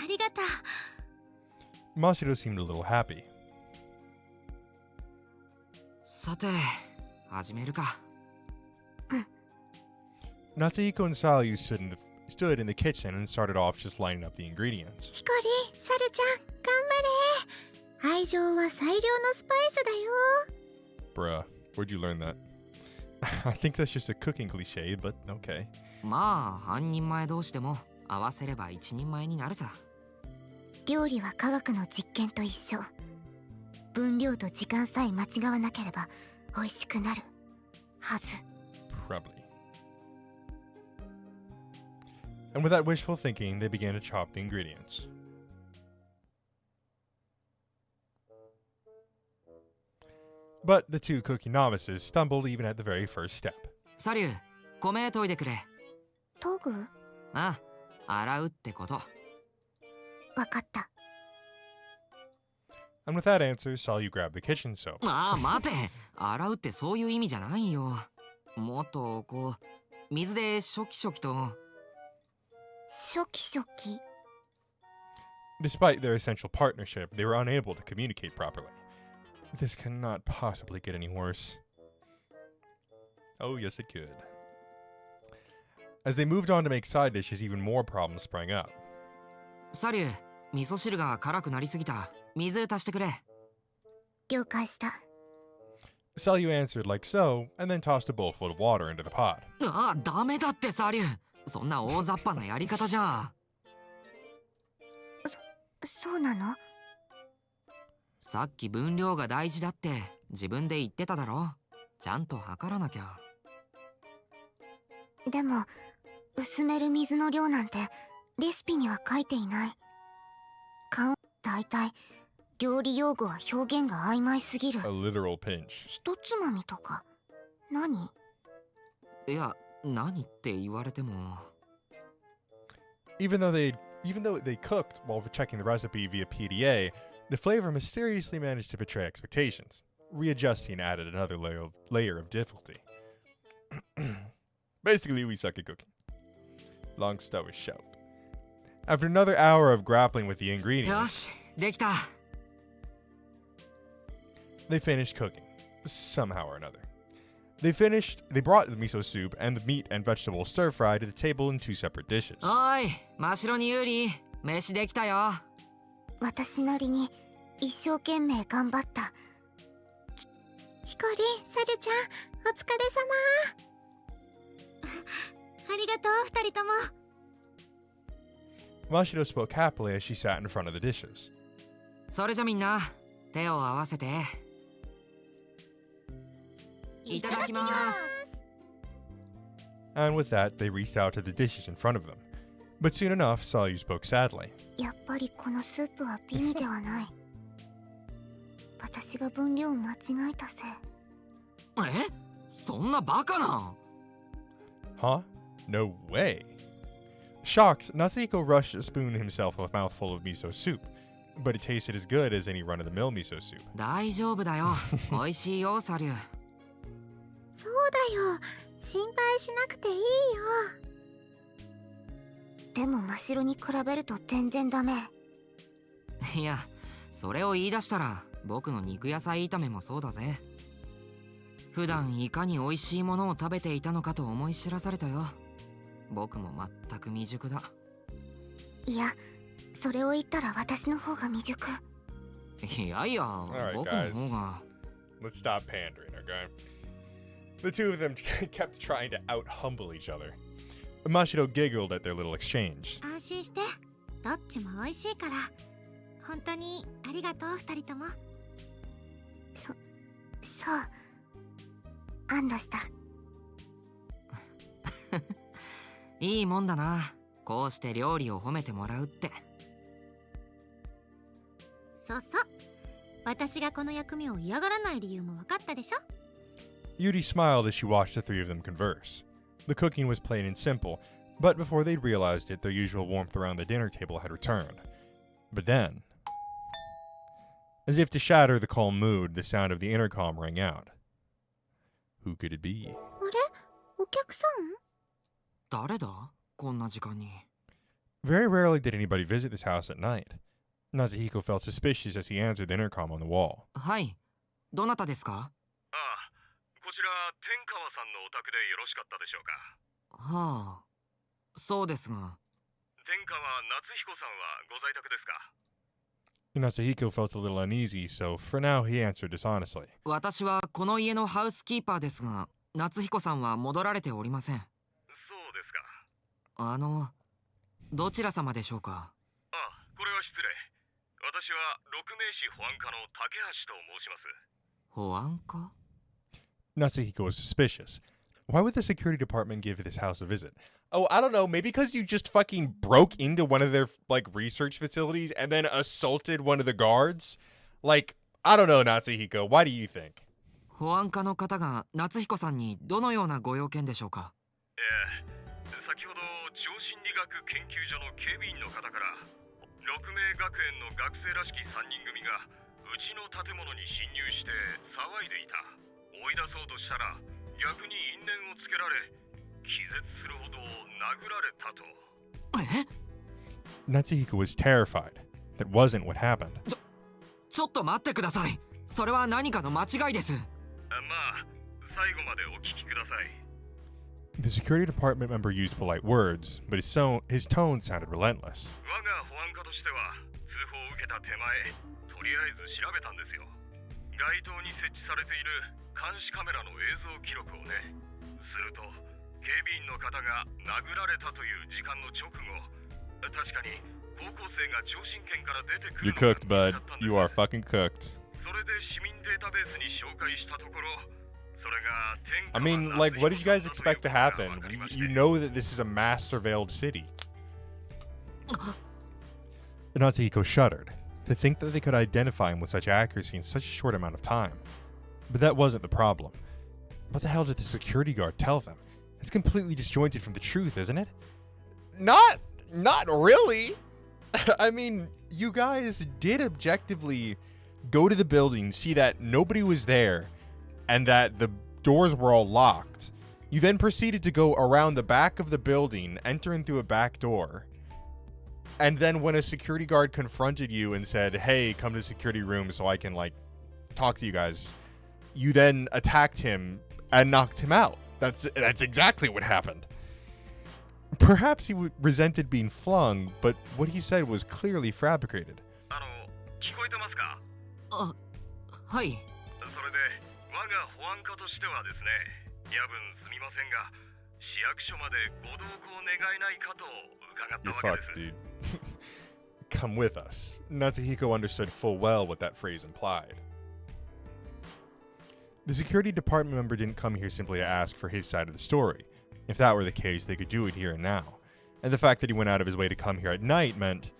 りがとう。 Mashiro seemed a little happy. さて、始めるか。Natsuhiko and Sayu stood in the kitchen and started off just lining up the ingredients. ひかり、サルちゃん、頑張れ。愛情は最良のスパイスだよ。 Bruh, where'd you learn that? I think that's just a cooking cliche, but okay. まあ、半人前同士でも合わせれば一人前になるさ。料理は科学の実験と一緒。分量と時間さえ間違わなければ美味しくなるはず。 Probably. And with that wishful thinking, they began to chop the ingredients. But the two cooking novices stumbled even at the very first step. サリュー、米研いでくれ。研ぐ？ああ、洗うってこと。わかった。 And with that answer, Sayu grabbed the kitchen soap. ああ、待て。洗うってそういう意味じゃないよ。もっとこう、水でショキショキと。ショキショキ？ Despite their essential partnership, they were unable to communicate properly. This cannot possibly get any worse. Oh, yes, it could. As they moved on to make side dishes, even more problems sprang up. サリュー、味噌汁が辛くなりすぎた。水足してくれ。了解した。 Sayu answered like so, and then tossed a bowl full of water into the pot. ああ、ダメだってサリュー。そんな大雑把なやり方じゃ。そうなの？さっき分量が大事だって自分で言ってただろ。ちゃんと測らなきゃ。でも、薄める水の量なんてレシピには書いていない。だいたい料理用語は表現が曖昧すぎる。 A literal pinch. 一つまみとか何？いや、何って言われても。Even though they cooked while checking the recipe via PDA, the flavor mysteriously managed to betray expectations. Readjusting added another layer of difficulty. Basically, we suck at cooking. Long story short. After another hour of grappling with the よ ingredients, し、できた。they finished cooking. Somehow or another. They brought the miso soup and the meat and vegetable stir fry to the table in two separate dishes. おーい、真白に有利。飯できたよ。私なりに一生懸命頑張った。ひかり、サルちゃん、お疲れ様。ありがとう、二人とも。 Mashiro spoke happily as she sat in front of the dishes. それじゃみんな、手を合わせて。いただきます。 And with that, they reached out to the dishes in front of them. But soon enough, Sayu spoke sadly. やっぱりこのスープは美味ではない。私が分量を間違えたせい。え？そんなバカな。Huh? No way. Shocked, Natsuhiko rushed to spoon himself a mouthful of miso soup, but it tasted as good as any run-of-the-mill miso soup. 大丈夫だよ。美味しいよ、サリュー。そうだよ。心配しなくていいよ。でも真白に比べると全然ダメ。いや、それを言い出したら僕の肉野菜炒めもそうだぜ。普段いかに美味しいものを食べていたのかと思い知らされたよ。僕も全く未熟だ。いや、それを言ったら私の方が未熟。いやいや、 Alright, 僕の方が。Let's stop pandering, okay? The two of them kept trying to out-humble each other. Mashiro giggled at their little exchange. 安心して、どっちも美味しいから。本当にありがとう、二人とも。そう。安堵した。いいもんだな。こうして料理を褒めてもらうって。そうそう。私がこの役目を嫌がらない理由も分かったでしょ。 Yuri smiled as she watched the three of them converse. The cooking was plain and simple, but before they'd realized it, their usual warmth around the dinner table had returned. But then, as if to shatter the calm mood, the sound of the intercom rang out. Who could it be? あれお客さん？誰だこんな時間に。 Very rarely did anybody visit this house at night. Natsuhiko felt suspicious as he answered the intercom on the wall. はい。どなたですか？ああ、こちら天川さんのお宅でよろしかったでしょうか。はあ。そうですが。天川夏彦さんはご在宅ですか。 Natsuhiko felt a little uneasy, so for now he answered dishonestly. 私はこの家のハウスキーパーですが、夏彦さんは戻られておりません。そうですか。どちら様でしょうか？あ、これは失礼。私は六名士保安課の竹橋と申します。保安課？ Natsuhiko was suspicious. Why would the security department give this house a visit? Oh, I don't know. Maybe because you just fucking broke into one of their, like, research facilities and then assaulted one of the guards? Like, I don't know, Natsuhiko. Why do you think? 保安課の方が夏彦さんにどのようなご用件でしょうか？先ほど超心理学研究所の警備員の方から六名学園の学生らしき3人組がうちの建物に侵入して騒いでいた。追い出そうとしたら逆に因縁をつけられ気絶するほど殴られたと。え？ Natsuhiko was terrified. That wasn't what happened. ちょっと待ってください。それは何かの間違いです。まあ、最後までお聞きください。The security department member used polite words, but his tone sounded relentless. 我が保安課としては通報を受けた手前、とりあえず調べたんですよ。街頭に設置されている監視カメラの映像記録をね。すると警備員の方が殴られたという時間の直後、確かに高校生が聴診券から出てくる You're cooked, bud. You are fucking cooked. それで市民データベースに紹介したところ、それが天 I mean, like, what did you guys expect to happen? You know that this is a mass surveilled city. Natsuhiko shuddered. To think that they could identify him with such accuracy in such a short amount of time. But that wasn't the problem. What the hell did the security guard tell them? It's completely disjointed from the truth, isn't it? Not really. I mean, you guys did objectively go to the building, see that nobody was there, and that the doors were all locked. You then proceeded to go around the back of the building, entering through a back door. And then when a security guard confronted you and said, hey, come to the security room so I can, like, talk to you guys, you then attacked him and knocked him out. That's exactly what happened. Perhaps he resented being flung, but what he said was clearly fabricated. 聞こえてますか？あ、はい。それで我が保安課としてはですね、夜分すみませんが、市役所までご同行願えないかと伺った You're わけ fucked, です。dude. Come with us. Natsuhiko understood full well what that phrase implied. The security department member didn't come here simply to ask for his side of the story. If that were the case, they could do it here and now. And the fact that he went out of his way to come here at night meant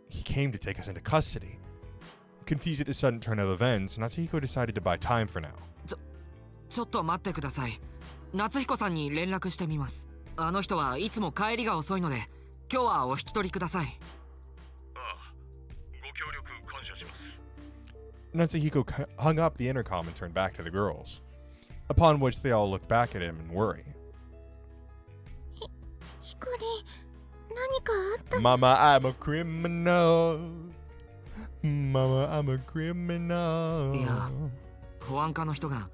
he came to take us into custody. Confused at the sudden turn of events, Natsuhiko decided to buy time for now. ちょっと待ってください。夏彦さんに連絡してみます。あの人はいつも帰りが遅いので、今日はお引き取りください。ああ、ご協力感謝します。Natsuhiko hung up the intercom and turned back to the girls, upon which they all looked back at him in worry. ひかり、何かあった？ Mama, I'm a criminal. Mama, I'm a criminal. いや、保安課の人が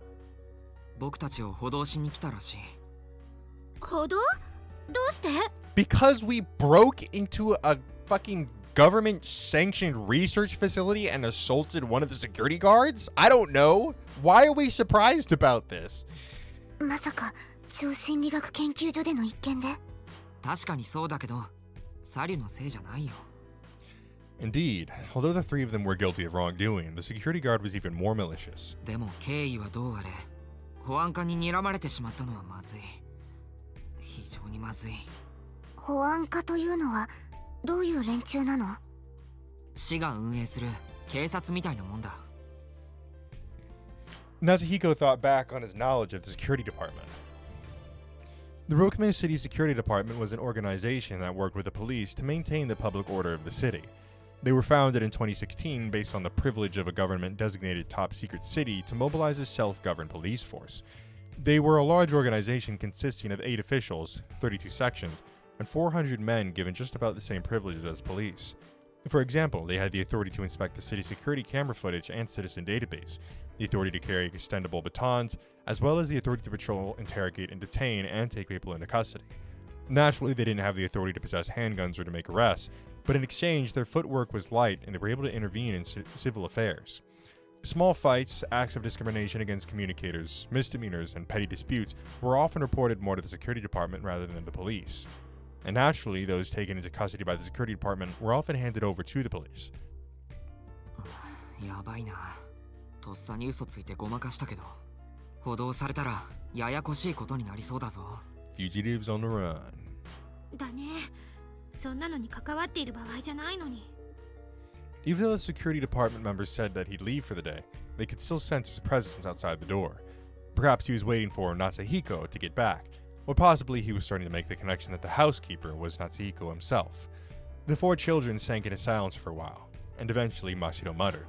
僕たちを補導しに来たらしい。補導？どうして？ Because we broke into a fucking government-sanctioned research facility and assaulted one of the security guards? I don't know. Why are we surprised about this? まさか超心理学研究所での一件で？確かにそうだけど、サリュのせいじゃないよ。Indeed, although the three of them were guilty of wrongdoing, the security guard was even more malicious. でも経緯はどうあれ、保安課に睨まれてしまったのはまずい。非常にまずい。保安課というのはどういう連中なの？市が運営する警察みたいなもんだ。 Natsuhiko thought back on his knowledge of the security department. The Rokame City Security Department was an organization that worked with the police to maintain the public order of the city. They were founded in 2016 based on the privilege of a government-designated top-secret city to mobilize a self-governed police force. They were a large organization consisting of 8 officials, 32 sections, and 400 men given just about the same privileges as police. For example, they had the authority to inspect the city's security camera footage and citizen database, the authority to carry extendable batons, as well as the authority to patrol, interrogate, and detain and take people into custody. Naturally, they didn't have the authority to possess handguns or to make arrests, but in exchange, their footwork was light and they were able to intervene in civil affairs. Small fights, acts of discrimination against communicators, misdemeanors, and petty disputes were often reported more to the security department rather than the police. And naturally, those taken into custody by the security department were often handed over to the police. やばいな。とっさに嘘ついてごまかしたけど、補導されたらややこしいことになりそうだぞ。 Fugitives on the run. だね。そんなのに関わっている場合じゃないのに。 Even though the security department members said that he'd leave for the day, they could still sense his presence outside the door. Perhaps he was waiting for Natsuhiko to get back, or possibly he was starting to make the connection that the housekeeper was Natsuhiko himself. The 4 children sank into silence for a while, and eventually Mashiro muttered,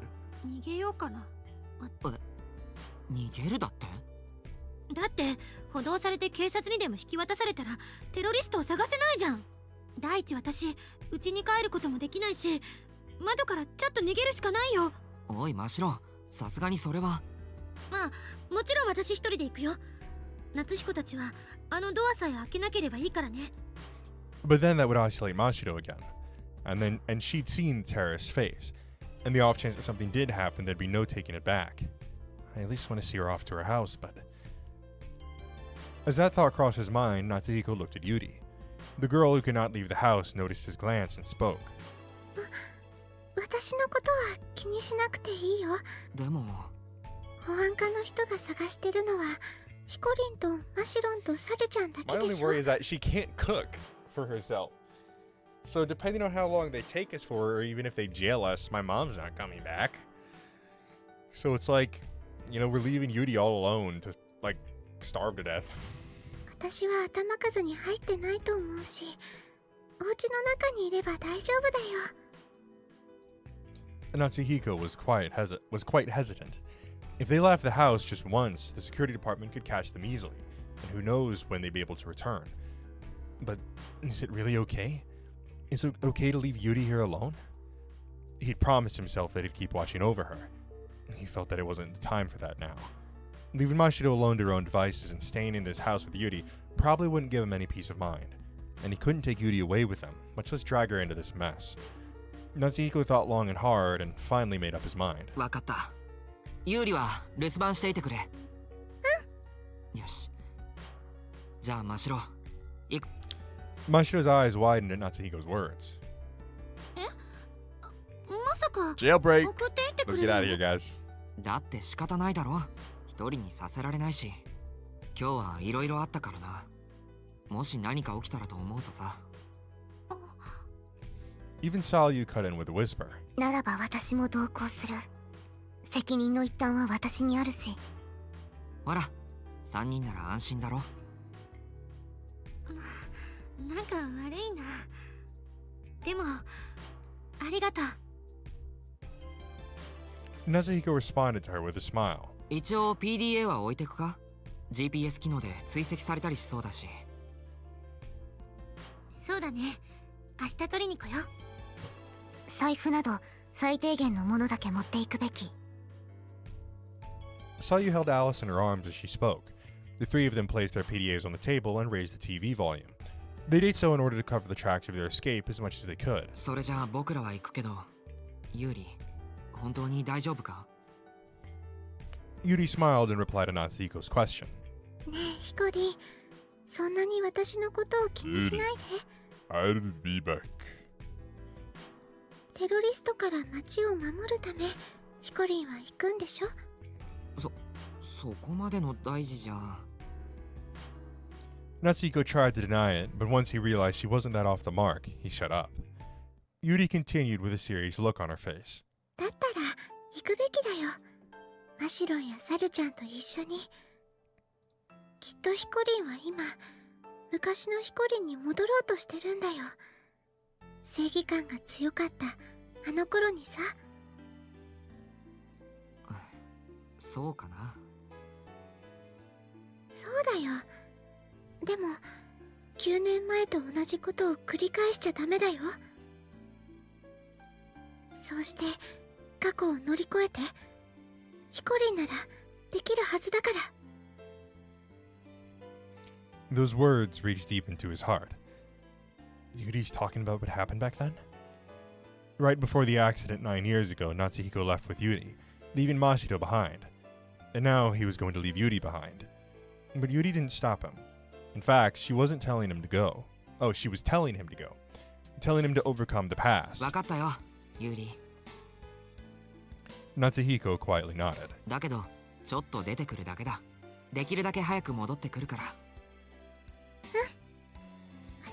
逃げようかな。逃げるだって？だって補導されて警察にでも引き渡されたらテロリストを探せないじゃん。第一私家に帰ることもできないし、窓からちょっと逃げるしかないよ。おいマシロ、さすがにそれは。まあもちろん私一人で行くよ。夏彦たちはあのドアさえ開けなければいいからね。 But then that would isolate Mashiro again, and she'd seen the terrorist's face, and the off chance that something did happen, there'd be no taking it back. I at least want to see her off to her house, but... As that thought crossed his mind, Natsuhiko looked at Yuri. The girl who could not leave the house noticed his glance and spoke. 私のことは気にしなくていいよ。でも保安課の人が探してるのはヒコリンとマシロンとサルちゃんだ My けで only しょ。 worry is that she can't cook for herself. So depending on how long they take us for, or even if they jail us, my mom's not coming back. So it's like, you know, we're leaving Yuri all alone to, like, starve to death. 私は頭数に入ってないと思うし、お家の中にいれば大丈夫だよ。Natsuhiko was quite hesitant. If they left the house just once, the security department could catch them easily, and who knows when they'd be able to return. But is it really okay? Is it okay to leave Yuri here alone? He'd promised himself that he'd keep watching over her. He felt that it wasn't the time for that now. Leaving Mashiro alone to her own devices and staying in this house with Yuri probably wouldn't give him any peace of mind. And he couldn't take Yuri away with him, much less drag her into this mess. Natsuhiko thought long and hard and finally made up his mind. わかった。ユーリは留守番していてくれ。うん。よし。じゃあマシロ、行く。 Mashiro's eyes widened at Natsuhiko's words. まさか Jailbreak! 送っていってく Let's れ get out of る here, guys. だって仕方ないだろ。一人にさせられないし。今日はいろいろあったからな。もし何か起きたらと思うとさ。Even Salyu cut in with a whisper. ならば私も同行する。責任の一端は私にあるし。ほら、3人なら安心だろ。なんか悪いな。でもありがとう。 Natsuhiko responded to her with a smile. 一応 PDA は置いてくか？ GPS 機能で追跡されたりしそうだし。そうだね。明日取りに来よう。財布など最低限のものだけ持っていくべき。 Salyu held Alice in her arms as she spoke. The 3 of them placed their PDAs on the table and raised the TV volume. They did so in order to cover the tracks of their escape as much as they could. それじゃあ僕らは行くけど、ユーリ、本当に大丈夫か？ Yuri smiled and replied to Natsuhiko's question. ねえヒコリン、そんなに私のことを気にしないで。 I'll be back. テロリストから街を守るためヒコリンは行くんでしょ？そこまでの大事じゃ。 Natsuhiko tried to deny it, but once he realized she wasn't that off the mark, he shut up. Yuri continued with a serious look on her face. だったら行くべきだよ。マシロンやサルちゃんと一緒に。きっとヒコリンは今昔のヒコリンに戻ろうとしてるんだよ。正義感が強かったあの頃にさ。そうかな。そうだよ。でも9年前と同じことを繰り返しちゃダメだよ。そうして過去を乗り越えて、ヒコリンならできるはずだから。Those words reached deep into his heart. Yuri's talking about what happened back then? Right before the accident 9 years ago, Natsuhiko left with Yuri, leaving Mashiro behind. And now he was going to leave Yuri behind. But Yuri didn't stop him. In fact, she wasn't telling him to go. Oh, she was telling him to go. Telling him to overcome the past. わかったよ、ユーリ。Natsuhiko quietly nodded. だけど、ちょっと出てくるだけだ。できるだけ早く戻ってくるから。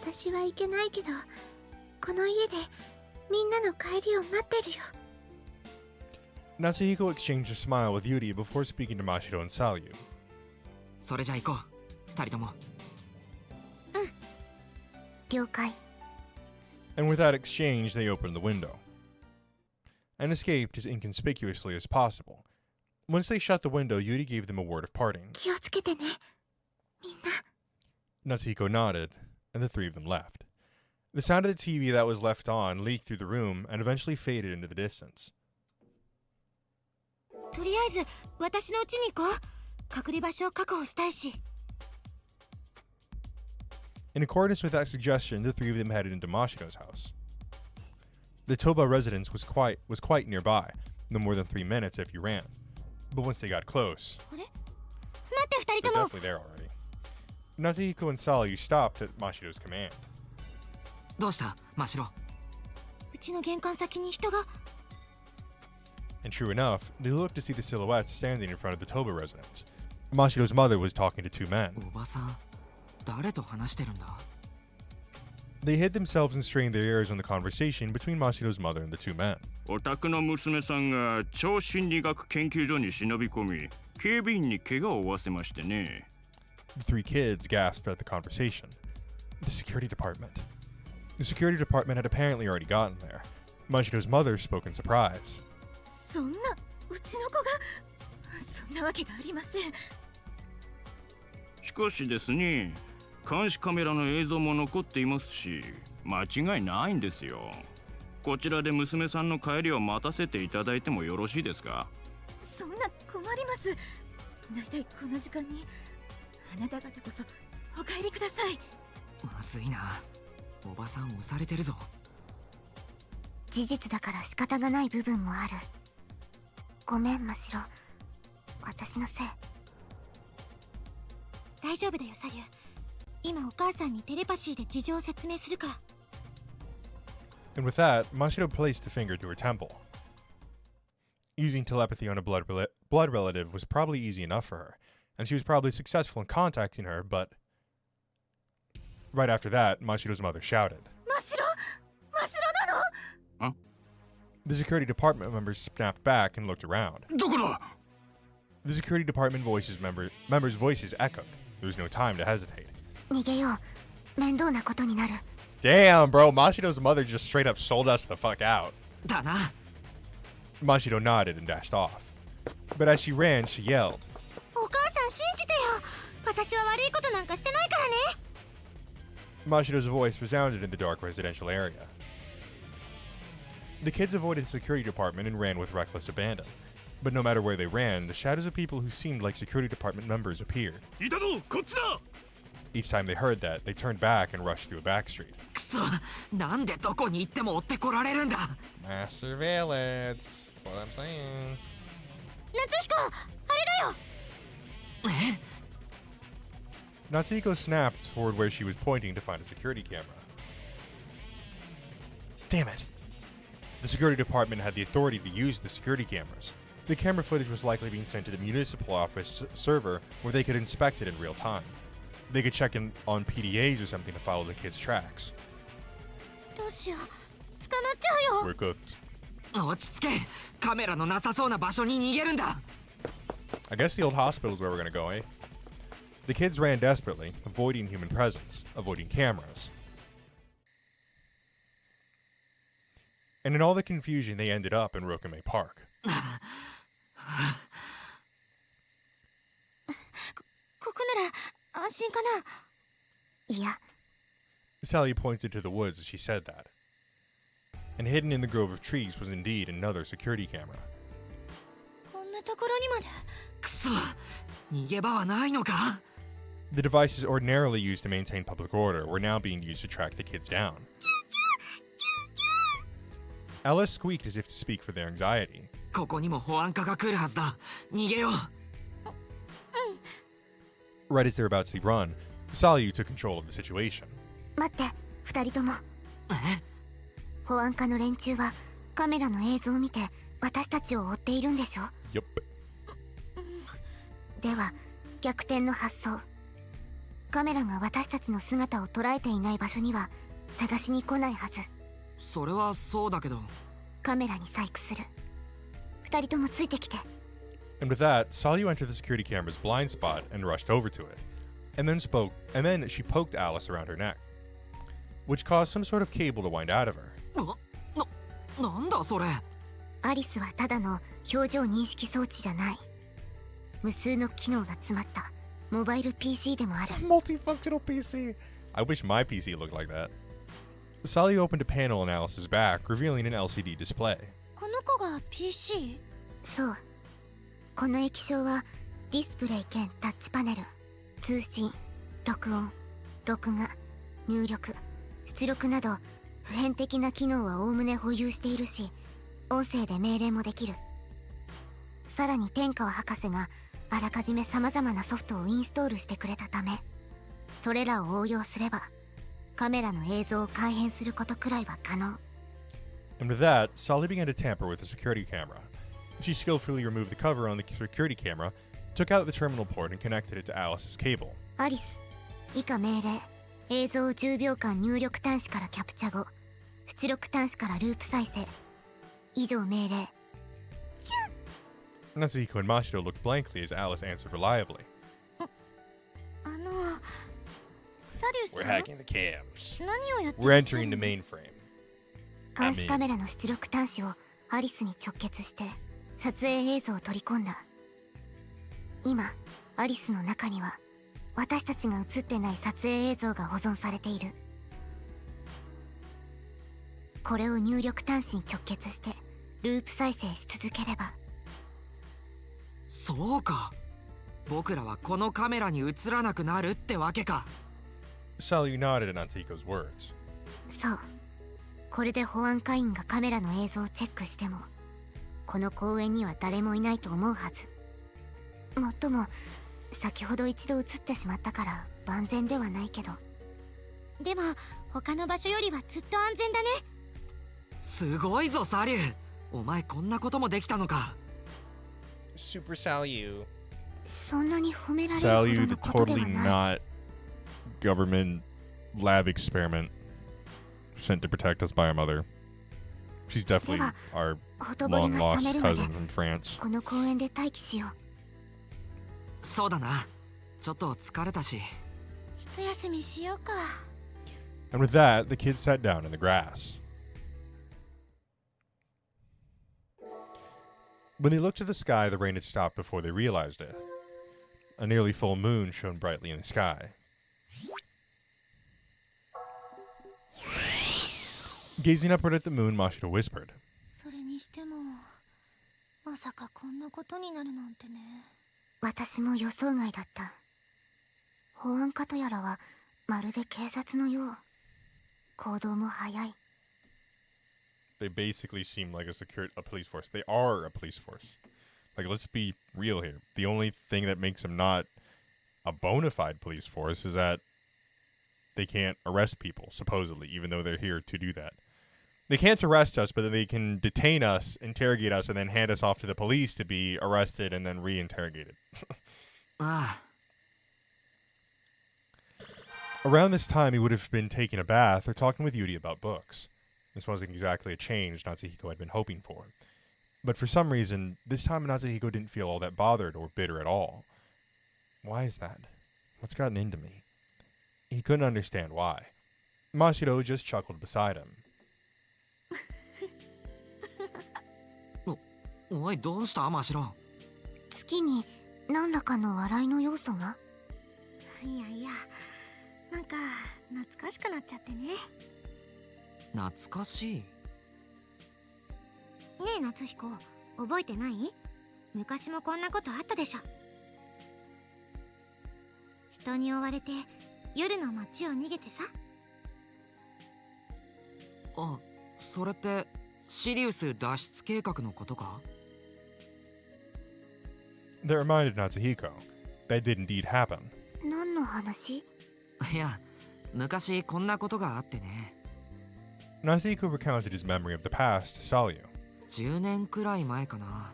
私は行けないけど、この家でみんなの帰りを待ってるよ。Natsuhiko exchanged a smile with Yuri before speaking to Mashiro and Salyu. それじゃ行こう、二人とも。了解。And with that exchange, they opened the window and escaped as inconspicuously as possible. Once they shut the window, Yuri gave them a word of parting. 気をつけてね、みんな。Natsuhiko nodded, and the three of them left. The sound of the TV that was left on leaked through the room and eventually faded into the distance. とりあえず私の家に行こう。隠れ場所を確保したいし。In accordance with that suggestion, the three of them headed into Mashiro's house. The Toba residence was quite nearby, no more than 3 minutes if you ran. But once they got close, あれ？待って二人 they're とも。 definitely there already. Natsuhiko and Salyu stopped at Mashiro's command. どうした、マシロ。うちの玄関先に人が。 And true enough, they looked to see the silhouettes standing in front of the Toba residence. Mashiro's mother was talking to 2 men. おばさん、誰と話してるんだ？ They hid themselves and strained their ears on the conversation between Mashiro's mother and the 2 men. お宅の娘さんが超心理学研究所に忍び込み、警備員に怪我を負わせましてね。The 3 kids gasped at the conversation. The security department. The security department had apparently already gotten there. Mashiro's mother spoke in surprise. そんな、うちの子が。そんなわけがありません。しかしですね、監視カメラの映像も残っていますし、間違いないんですよ。こちらで娘さんの帰りを待たせていただいてもよろしいですか？そんな困ります。だいたいこの時間に。あなた方こそお帰りください。まずいな。おばさん押されてるぞ。事実だから仕方がない部分もある。ごめん、マシロ。私のせい。大丈夫だよサリュー。今お母さんにテレパシーで事情を説明するから。 And with that, Mashiro placed a finger to her temple. Using telepathy on a blood relative was probably easy enough for her, and she was probably successful in contacting her, but right after that, Mashiro's mother shouted. マシロなの？ The security department members snapped back and looked around. どこだ？ The security department members' voices echoed. There was no time to hesitate. 逃げよう。面倒なことになる。 Damn, bro, Mashiro's mother just straight up sold us the fuck out. だな。 Mashiro nodded and dashed off. But as she ran, she yelled. お母さん信じてよ。私は悪いことなんかしてないからね。 Mashiro's voice resounded in the dark residential area. The kids avoided the security department and ran with reckless abandon. But no matter where they ran, the shadows of people who seemed like security department members appeared. いたぞ、こっちだ。 Each time they heard that, they turned back and rushed through a back street. くそ、なんでどこに行っても追ってこられるんだ。 Mass surveillance. That's what I'm saying. 夏彦、あれだよ。え？ Natsuhiko snapped toward where she was pointing to find a security camera. Damn it. The security department had the authority to use the security cameras. The camera footage was likely being sent to the municipal office server where they could inspect it in real time. They could check in on PDAs or something to follow the kids' tracks. どうしよう。捕まっちゃうよ。 We're cooked. 落ち着け。カメラのなさそうな場所に逃げるんだ。 I guess the old hospital is where we're gonna go, eh? The kids ran desperately, avoiding human presence, avoiding cameras. And in all the confusion, they ended up in Rokume Park. ここなら安心かな。いや、 Sally pointed to the woods as she said that. And hidden in the grove of trees was indeed another security camera. こんなところにまで。くそ、逃げ場はないのか。 The devices ordinarily used to maintain public order were now being used to track the kids down. Alice squeaked as if to speak for their anxiety. ここにも保安課が来るはずだ。逃げよう。 Right as they were about to run, Salyu took control of the situation. 待って、二人とも。保安課の連中はカメラの映像を見て私たちを追っているんでしょ。 Yup. では逆転の発想。カメラが私たちの姿を捉えていない場所には探しに来ないはず。それはそうだけど。カメラに細工する。二人ともついてきて。 And with that, Salyu entered the security camera's blind spot and rushed over to it. And then she poked Alice around her neck, which caused some sort of cable to wind out of her. なんだそれ。アリスはただの表情認識装置じゃない。無数の機能が詰まったモバイル PC でもある。 Multifunctional PC. I wish my PC looked like that. Salyu opened a panel on Alice's back, revealing an LCD display. この子が PC？ そう。この液晶はディスプレイ兼タッチパネル。通信、録音、録画、入力、出力など普遍的な機能はおおむね保有しているし、音声で命令もできる。さらに天川博士があらかじめ様々なソフトをインストールしてくれたため、それらを応用すればカメラの映像を改変することくらいは可能。 And with that, Salyu began to tamper with the security camera. She skillfully removed the cover on the security camera, took out the terminal port, and connected it to Alice's cable. アリス、以下命令。映像を10秒間入力端子からキャプチャ後、出力端子からループ再生。以上命令。 Natsuhiko and Mashiro looked blankly as Alice answered reliably. サリュ We're さん hacking the cams. 何をやって We're らっしゃる entering の？ the mainframe. 監視カメラの出力端子をアリスに直結して撮影映像を取り込んだ。今、アリスの中には私たちが映ってない撮影映像が保存されている。これを入力端子に直結してループ再生し続ければ。そうか。僕らはこのカメラに映らなくなるってわけか。 Salyu nodded at Natsuhiko's words. そう。これで保安課員がカメラの映像をチェックしてもこの公園には誰もいないと思うはず。もっとも先ほど一度映ってしまったから万全ではないけど。でも他の場所よりはずっと安全だね。すごいぞサリュー。お前こんなこともできたのか。 Super Salyu. そんなに褒められるほど Salyu, の the ことで totally はない。 not government lab experiment sent to protect us by our mother. She's definitely our ほとぼり long が lost 冷めるまで cousin from France. この公園で待機しよう。そうだな。ちょっと疲れたし。一休みしようか。 And with that, the kids sat down in the grass. When they looked to the sky, the rain had stopped before they realized it. A nearly full moon shone brightly in the sky. Gazing upward at the moon, Mashiro whispered. それにしてもまさかこんなことになるなんてね。私も予想外だった。保安課とやらはまるで警察のよう。行動も早い。 They basically seem like a police force. They are a police force. Like, let's be real here. The only thing that makes them not a bona fide police force is that they can't arrest people, supposedly, even though they're here to do that. They can't arrest us, but then they can detain us, interrogate us, and then hand us off to the police to be arrested and then re-interrogated. ああ。 Around this time, he would have been taking a bath or talking with Yuri about books. This wasn't exactly a change Natsuhiko had been hoping for. But for some reason, this time Natsuhiko didn't feel all that bothered or bitter at all. Why is that? What's gotten into me? He couldn't understand why. Mashiro just chuckled beside him. おい、どうしたマシロ？月に何らかの笑いの要素が。いやいや、なんか懐かしくなっちゃってね。懐かしい。ねえ夏彦、覚えてない？昔もこんなことあったでしょ。人に追われて夜の街を逃げてさ。あ、それってシリウス脱出計画のことか？ That reminded Natsuhiko. That did indeed happen. 何の話？いや、昔こんなことがあってね。Natsuhiko recounted his memory of the past to Salyu. 10年くらい前かな。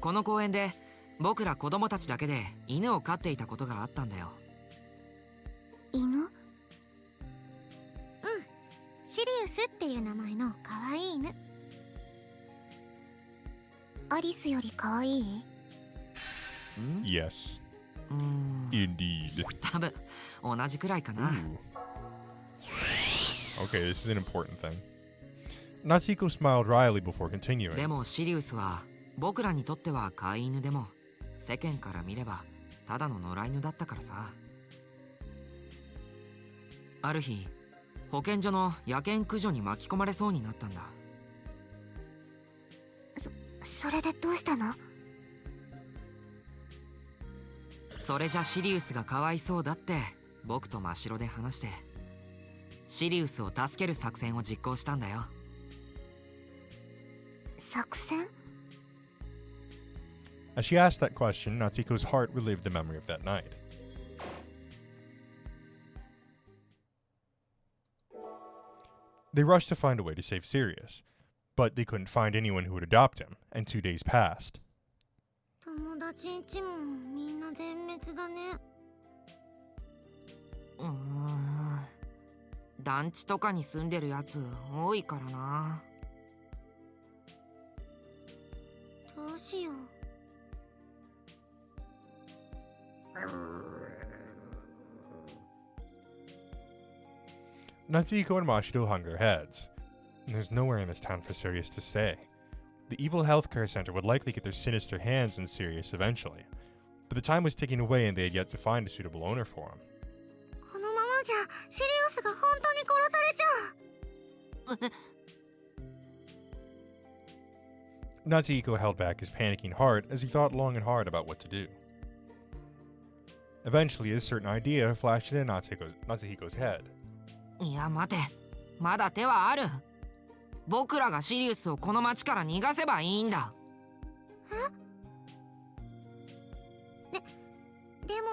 この公園で僕ら子供たちだけで犬を飼っていたことがあったんだよ。犬？シリウスっていう名前の可愛い犬。アリスより可愛い？ん？ Yes, 多 indeed. 分同じくらいかな。 Okay, this is an important thing. Natsuhiko smiled wryly before で continuing. もシリウスは僕らにとっては飼い犬でも世間から見ればただの野良犬だったからさ。ある日保健所の野犬駆除に巻き込まれそうになったんだ。それでどうしたの？それじゃシリウスがかわいそうだって僕と真白で話してシリウスを助ける作戦を実行したんだよ。作戦？ As she asked that question, Natsuhiko's heart relived the memory of that night. They rushed to find a way to save Sirius, but they couldn't find anyone who would adopt him, and 2 days passed. 友達んちもみんな全滅だね。団地とかに住んでるやつ多いからな。どうしよう。Natsuhiko and Mashiro hung their heads. There's nowhere in this town for Sirius to stay. The evil healthcare center would likely get their sinister hands on Sirius eventually, but the time was ticking away and they had yet to find a suitable owner for him. このままじゃシリウスが本当に殺されちゃう。Natsuhiko held back his panicking heart as he thought long and hard about what to do. Eventually, a certain idea flashed into Natsuhiko's head. いや待て、まだ手はある。僕らがシリウスをこの町から逃がせばいいんだ。でも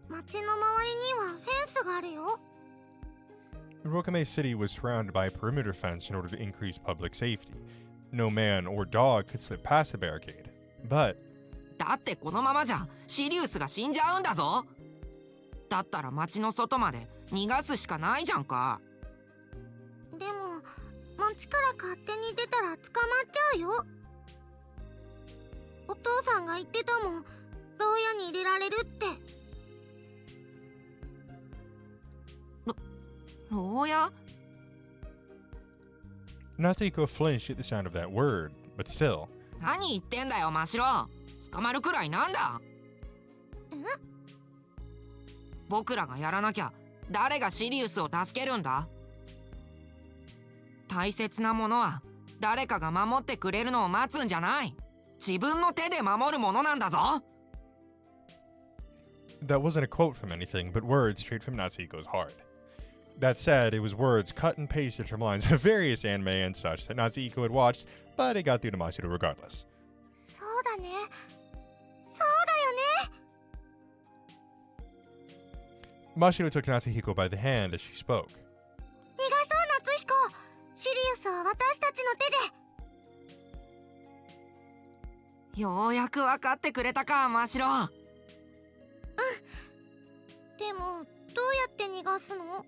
町の周りにはフェンスがあるよ。Rokame City was surrounded by a perimeter fence in order to increase public safety. No man or dog could slip past the barricade. But だってこのままじゃシリウスが死んじゃうんだぞ。だったら町の外まで逃がすしかないじゃんか。でも町から勝手に出たら捕まっちゃうよ。お父さんが言ってたもん、牢屋に入れられるって。牢屋？ Natsuhiko flinched at the sound of that word, but still. 何言ってんだよマシロ。捕まるくらいなんだ。僕らがやらなきゃ誰がシリウスを助けるんだ。大切なものは誰かが守ってくれるのを待つんじゃない。自分の手で守るものなんだぞ。 That wasn't a quote from anything, but words straight from Natsuhiko's heart. That said, it was words cut and pasted from lines of various anime and such that Natsuhiko had watched, but it got through to Mashiro regardless. そうだね。そうだよね。 Mashiro took Natsuhiko by the hand as she spoke. 逃がそう夏彦。シリウスは私たちの手で。ようやく分かってくれたかマシロ。でもどうやって逃がすの？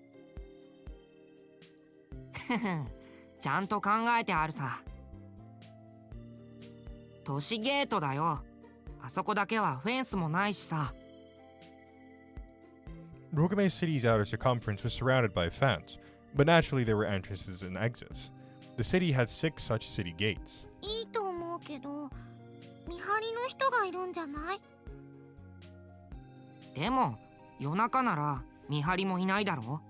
ちゃんと考えてあるさ。都市ゲートだよ。あそこだけはフェンスもないしさ。Runaways City's outer circumference was surrounded by a fence, but naturally there were entrances and exits. The city had 6 such city gates. いいと思うけど、見張りの人がいるんじゃない？でも夜中なら見張りもいないだろ。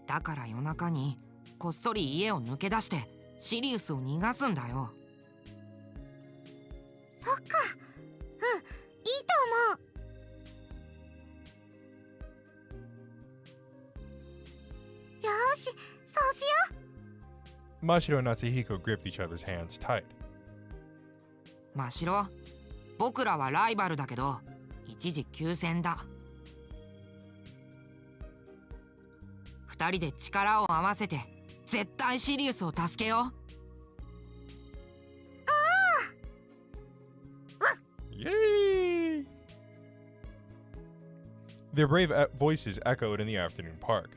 だから夜中にこっそり家を抜け出してシリウスを逃がすんだよ。そっか、うん、いいと思う。よーし、そうしよう。 Mashiro and Natsuhiko gripped each other's hands tight. 真白、僕らはライバルだけど一時休戦だ。二人で力を合わせて絶対シリウスを助けよう。Yay! Their brave voices echoed in the afternoon park.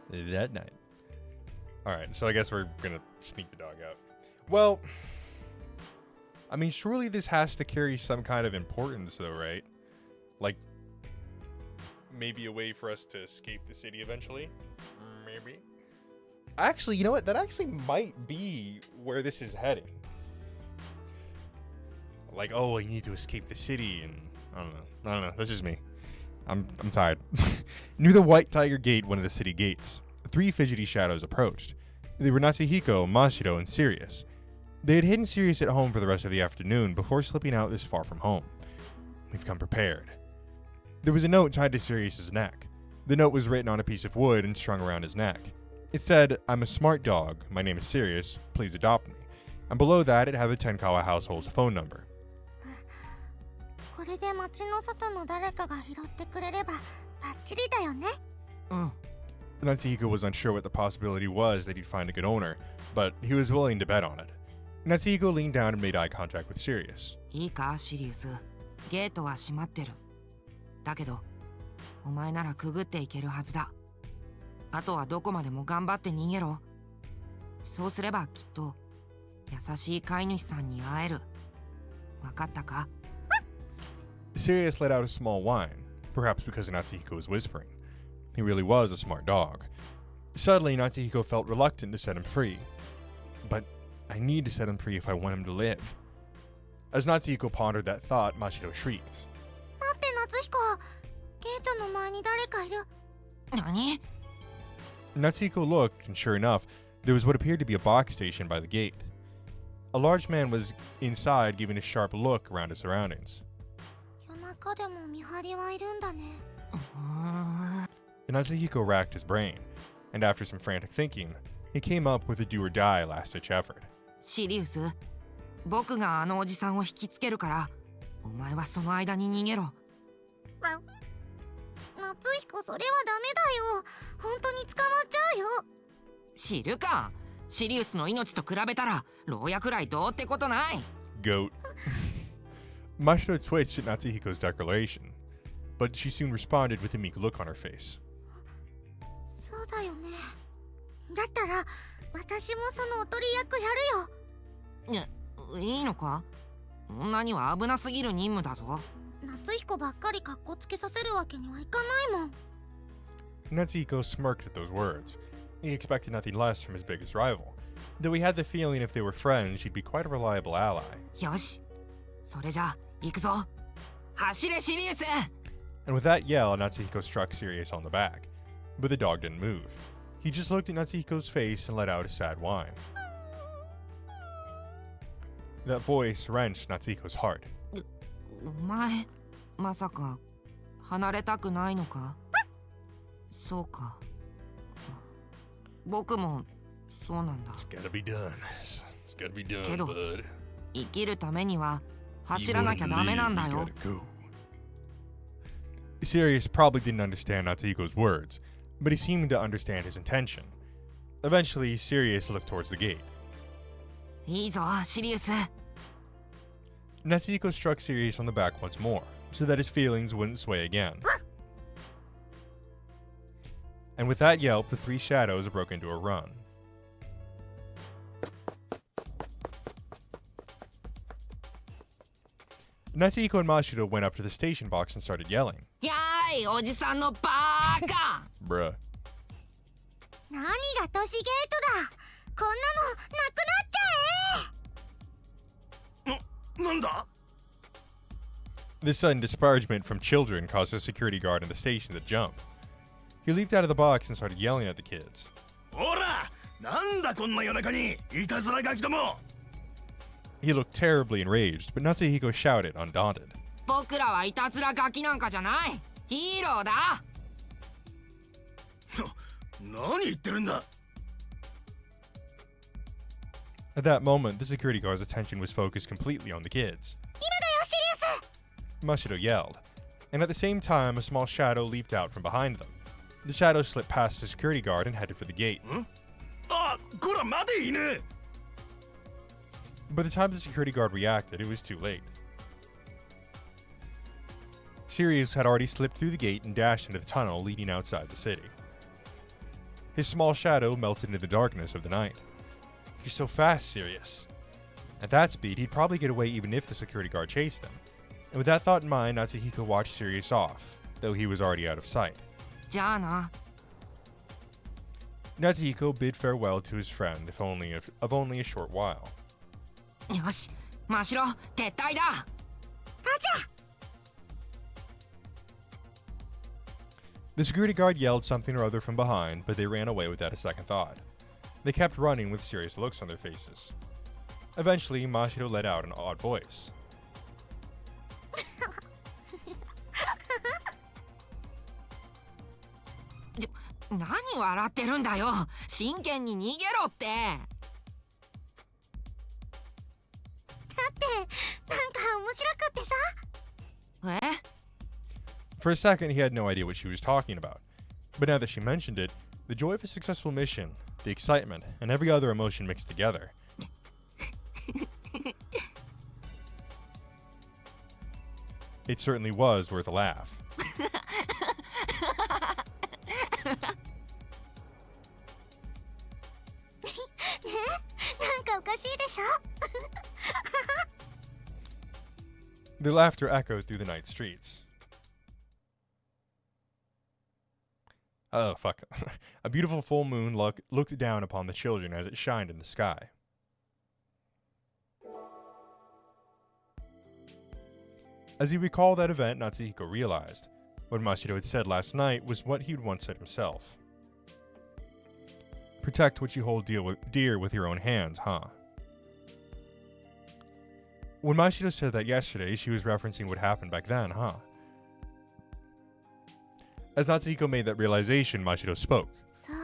That night. Alright, so I guess we're gonna sneak the dog out. Well, I mean, surely this has to carry some kind of importance, though, right? Like, maybe a way for us to escape the city eventually? Maybe. Actually, you know what? That actually might be where this is heading. Like, oh, we need to escape the city, and I don't know. That's just me. I'm tired. Near the White Tiger Gate, one of the city gates, 3 fidgety shadows approached. They were Natsuhiko, Mashiro, and Sirius. They had hidden Sirius at home for the rest of the afternoon before slipping out this far from home. We've come prepared. There was a note tied to Sirius's neck. The note was written on a piece of wood and strung around his neck. It said, "I'm a smart dog. My name is Sirius. Please adopt me." And below that, it had the Tenkawa household's phone number. これで町の外の誰かが拾ってくれればバッチリだよね。うん。Natsuhiko was unsure what the possibility was that he'd find a good owner, but he was willing to bet on it. Natsuhiko leaned down and made eye contact with Sirius. いいかシリウス、ゲートは閉まってる。だけどお前ならくぐっていけるはずだ。あとはどこまでも頑張って逃げろ。そうすればきっと優しい飼い主さんに会える。わかったか？ Sirius let out a small whine, perhaps because Natsuhiko was whispering. He really was a smart dog. Suddenly, Natsuhiko felt reluctant to set him free. But I need to set him free if I want him to live. As Natsuhiko pondered that thought, Mashiro shrieked. 待って、夏彦。ゲートの前に誰かいる。何？ Natsuhiko looked, and sure enough, there was what appeared to be a box station by the gate. A large man was inside, giving a sharp look around his surroundings. 夜中でも見張りはいるんだね。Natsuhiko racked his brain, and after some frantic thinking, he came up with a do-or-die last-ditch effort. シリウス、僕があのおじさんを引きつけるから、お前はその間に逃げろ。夏彦、それはダメだよ。本当に捕まっちゃうよ。知るか。シリウスの命と比べたら牢屋くらいどうってことない。 Goat. Mashiro twitched at Natsuhiko's declaration, but she soon responded with a meek look on her face. そうだよね。だったら私もそのおとり役やるよ。いいのか？女には危なすぎる任務だぞ。夏彦ばっかりカッコつけさせるわけにはいかないもん。Natsuhiko smirked at those words. He expected nothing less from his biggest rival, though he had the feeling if they were friends, she'd be quite a reliable ally. よし、それじゃ行くぞ。走れシリウス！ And with that yell, Natsuhiko struck Sirius on the back. But the dog didn't move. He just looked at Natsuhiko's face and let out a sad whine. That voice wrenched Natsuhiko's heart. お前、まさか離れたくないのか？そうか。僕もそうなんだ。 It's gotta be done. It's gotta be done, けど、 bud. 生きるためには走らなきゃダメなんだよ。 Sirius probably didn't understand Natsuhiko's words, but he seemed to understand his intention. Eventually, Sirius looked towards the gate. いいぞ、シリウス。 Natsuhiko struck Sirius on the back once more, so that his feelings wouldn't sway again. And with that yelp, the three shadows broke into a run. Natsuhiko and Mashiro went up to the station box and started yelling. やーいおじさんのバーカ Bruh. 何が都市ゲートだ。こんなのなくなっちゃえ。なんだ This sudden disparagement from children caused a security guard in the station to jump. He leaped out of the box and started yelling at the kids. ほらなんだこんな夜中にいたずらガキども He looked terribly enraged, but Natsuhiko shouted, undaunted. 僕らはいたずらガキなんかじゃないヒーローだ何言ってるんだ At that moment, the security guard's attention was focused completely on the kids. 今だよシリウス。 Mashiro yelled, and at the same time, a small shadow leaped out from behind them. The shadow slipped past the security guard and headed for the gate. あこら待て犬 By the time the security guard reacted, it was too late. Sirius had already slipped through the gate and dashed into the tunnel leading outside the city. His small shadow melted into the darkness of the night. You're so fast, Sirius. At that speed, he'd probably get away even if the security guard chased him. And with that thought in mind, Natsuhiko watched Sirius off, though he was already out of sight. じゃあな Natsuhiko bid farewell to his friend, if only of only a short while. よし真城撤退だ The security guard yelled something or other from behind, but they ran away without a second thought. They kept running with serious looks on their faces. Eventually, Mashiro let out an odd voice. 何笑ってるんだよ真剣に逃げろってなんか面白くってさ。え For a second, he had no idea what she was talking about. But now that she mentioned it, the joy of a successful mission, the excitement, and every other emotion mixed together. It certainly was worth a laugh. なんかおかしいでしょ。 Their laughter echoed through the night streets. Oh, fuck. A beautiful full moon looked down upon the children as it shined in the sky. As he recalled that event, Natsuhiko realized what Mashiro had said last night was what he'd once said himself. Protect what you hold dear with your own hands, huh? When Mashiro said that yesterday, she was referencing what happened back then, huh? As Natsuhiko made that realization, Mashiro spoke. そう、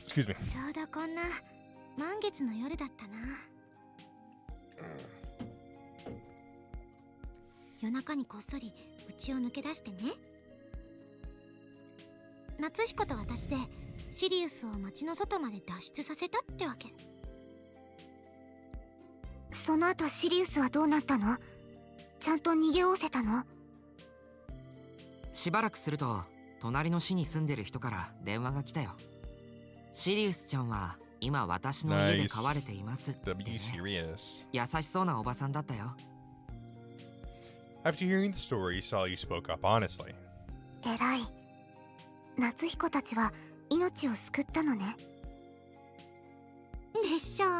Excuse me. ちょうどこんな満月の夜だったな。夜中にこっそり家を抜け出してね。夏彦と私でシリウスを町の外まで脱出させたってわけ。その後シリウスはどうなったの？ちゃんと逃げおおせたの？しばらくすると隣の市に住んでる人から電話が来たよシリウスちゃんは今私の家で飼われていますって、ね W serious. 優しそうなおばさんだったよ After hearing the story, Sayu spoke up honestly. えらい。夏彦たちは命を救ったのね。でしょう。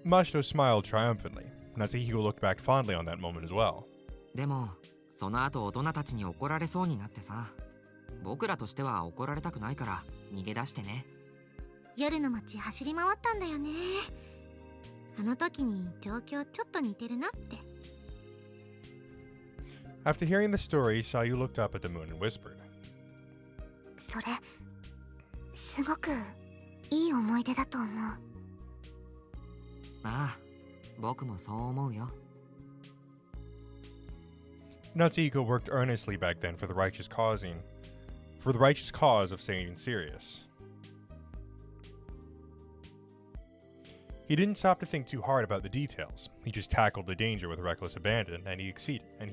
Mashiro smiled triumphantly. Natsuhiko looked back fondly on that moment as well. でもその後大人たちに怒られそうになってさ僕らとしては怒られたくないから逃げ出してね夜の街走り回ったんだよね。あの時に状況ちょっと似てるなって。 After hearing the story, Sayu looked up at the moon and whispered. それすごくいい思い出だと思う。ああ僕もそう思うよ Natsuhiko worked earnestly back then for the righteous cause of saving Sirius. He didn't stop to think too hard about the details. He just tackled the danger with reckless abandon, and he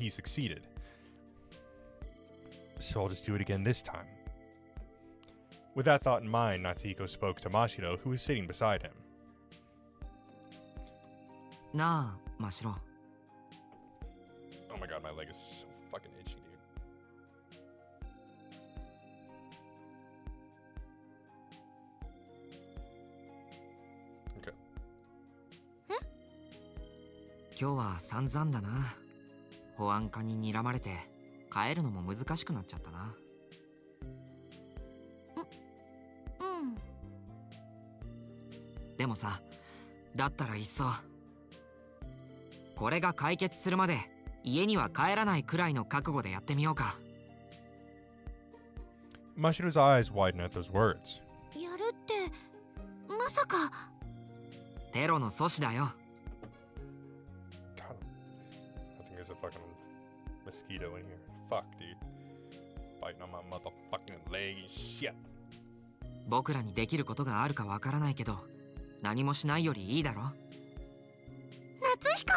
succeeded. so I'll just do it again this time. With that thought in mind, Natsuhiko spoke to Mashiro, who was sitting beside him. なあ真白 Oh my god, my leg is so fucking itchy, dude. Okay. 今日は散々だな保安課に睨まれて帰るのも難しくなっちゃったなうんでもさだったらいっそこれが解決するまで家には帰らないくらいの覚悟でやってみようか Mashiro's eyes widened at those words. やるってまさかテロの阻止だよ God, I think there's a fucking mosquito in here. Fuck, dude. Biting on my motherfucking leg and shit. 僕らにできることがあるかわからないけど何もしないよりいいだろ夏彦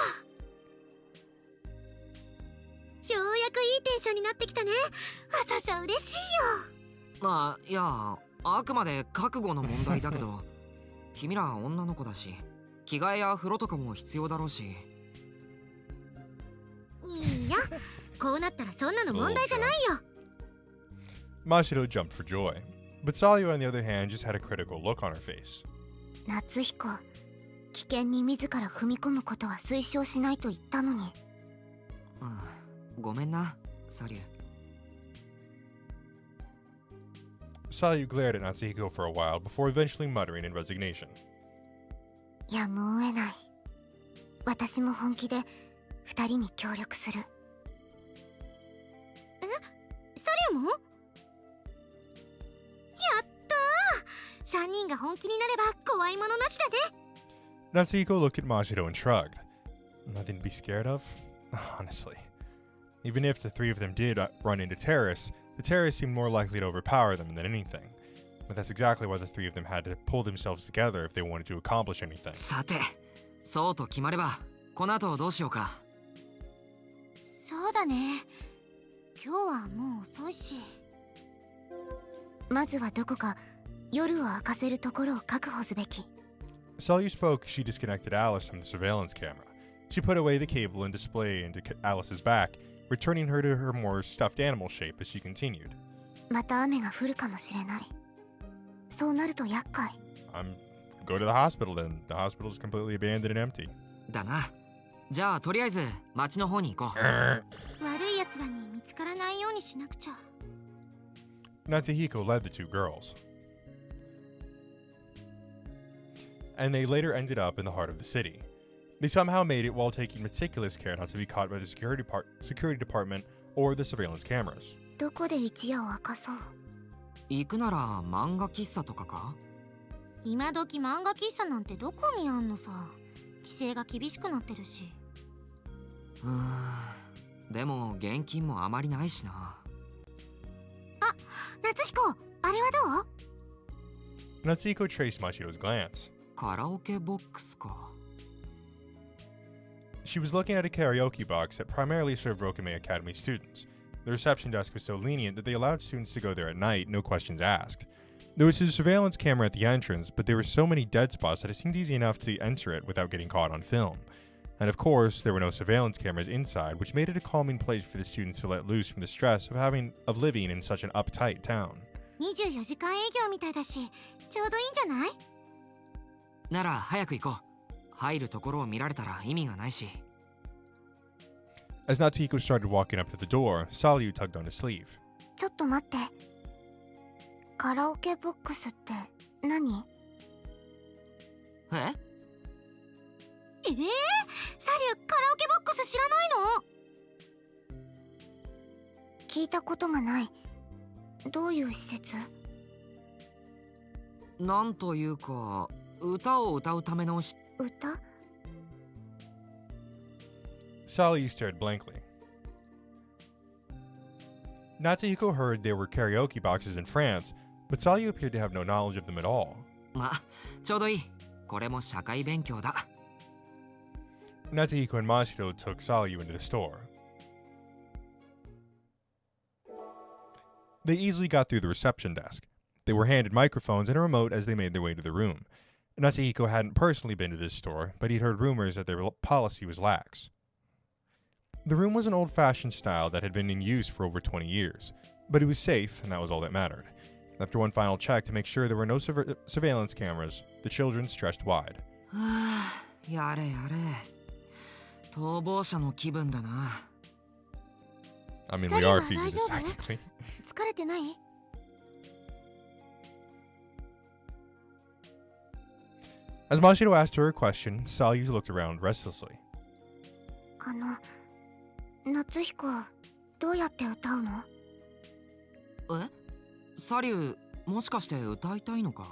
ようやくいいテンションになってきたね私は嬉しいよまあいやあくまで覚悟の問題だけど君ら女の子だし着替えや風呂とかも必要だろうしいいよこうなったらそんなの問題じゃないよ Mashiro jumped for joy, but Sayu, on the other hand, just had a critical look on her face. 夏彦危険に自ら踏み込むことは推奨しないと言ったのにごめんなサリュ Sayu glared at Natsuhiko for a while before eventually muttering in resignation. やむを得ない私も本気で二人に協力するサリュもやったー3人が本気になれば怖いものなしだね Natsuhiko looked at Mashiro and shrugged. Nothing to be scared of? Honestly. Even if the three of them did run into terrorists, the terrorists seemed more likely to overpower them than anything. But that's exactly why the three of them had to pull themselves together if they wanted to accomplish anything. さてそうと決まればこの後どうしようかそうだね今日はもう遅いしまずはどこか夜を明かせるところを確保すべき Sayu spoke, she disconnected Alice from the surveillance camera. She put away the cable and display into Alice's back, returning her to her more stuffed animal shape as she continued. また雨が降るかもしれないそうなると厄介 Go to the hospital then. The hospital is completely abandoned and empty. だなじゃあとりあえず町の方に行こう悪い奴らに見つからないようにしなくちゃ Natsuhiko led the two girls. And they later ended up in the heart of the city. They somehow made it while taking meticulous care not to be caught by the security department or the surveillance cameras. どこで一夜を明かそう行くなら漫画喫茶とかか今時漫画喫茶なんてどこにあんのさ規制が厳しくなってるしでも現金もあまりないしな夏彦あれはどう Natsuhiko traced Mashiro's glance. カラオケボックスか She was looking at a karaoke box that primarily served Rokame Academy students. The reception desk was so lenient that they allowed students to go there at night, no questions asked. There was a surveillance camera at the entrance, but there were so many dead spots that it seemed easy enough to enter it without getting caught on film. And of course, there were no surveillance cameras inside, which made it a calming place for the students to let loose from the stress of living in such an uptight town. 24時間営業みたいだしちょうどいいんじゃないなら早く行こう入るところを見られたら意味がないし As Natsuhiko started walking up to the door, Sayu tugged on his sleeve. ちょっと待ってカラオケボックスって何サえリュカラオケボックス知らないの聞いたことがないどういう施設なんというか歌を歌うための歌 Sayu stared blankly. Natsuhiko heard there were karaoke boxes in France, but Sayu appeared to have no knowledge of them at all. まちょうどいいこれも社会勉強だ Natsuhiko and Mashiro took Sayu into the store. They easily got through the reception desk. They were handed microphones and a remote as they made their way to the room. Natsuhiko hadn't personally been to this store, but he'd heard rumors that their policy was lax. The room was an old-fashioned style that had been in use for over 20 years, but it was safe, and that was all that mattered. After one final check to make sure there were no surveillance cameras, the children stretched wide. やれやれ。逃亡者の気分だな。I mean, we are fugitives, technically. 疲れてない？ As Mashiro asked her a question, Sayu looked around restlessly. 夏彦、どうやって歌うの？え？サリュー、もしかして歌いたいのか？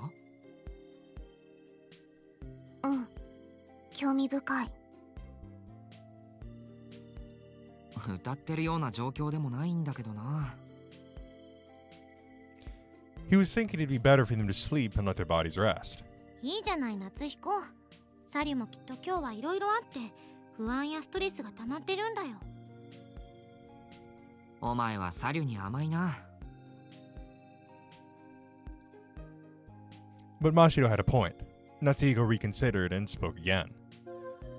うん、興味深い。歌ってるような状況でもないんだけどな。He was thinking it'd be better for them to sleep and let their bodies rest. いいじゃない夏彦。サリュもきっと今日はいろいろあって不安やストレスが溜まってるんだよ。お前はサリュに甘いな。But Mashiro had a point. Natsuhiko reconsidered and spoke again.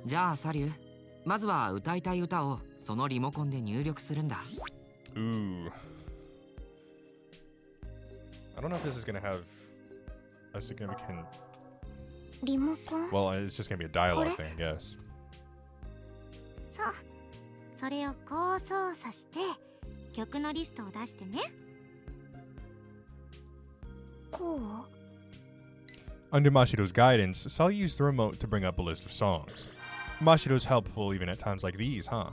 じゃあサリュ、まずは歌いたい歌をそのリモコンで入力するんだ。Ooh. I don't know if this is going to have a significant... リモコン？ Well, it's just going to be a dialogue thing, I guess. そう。それをこう操作して曲のリストを出してね。こう？ Under Mashiro's guidance, Sayu used the remote to bring up a list of songs. Mashiro's helpful even at times like these, huh?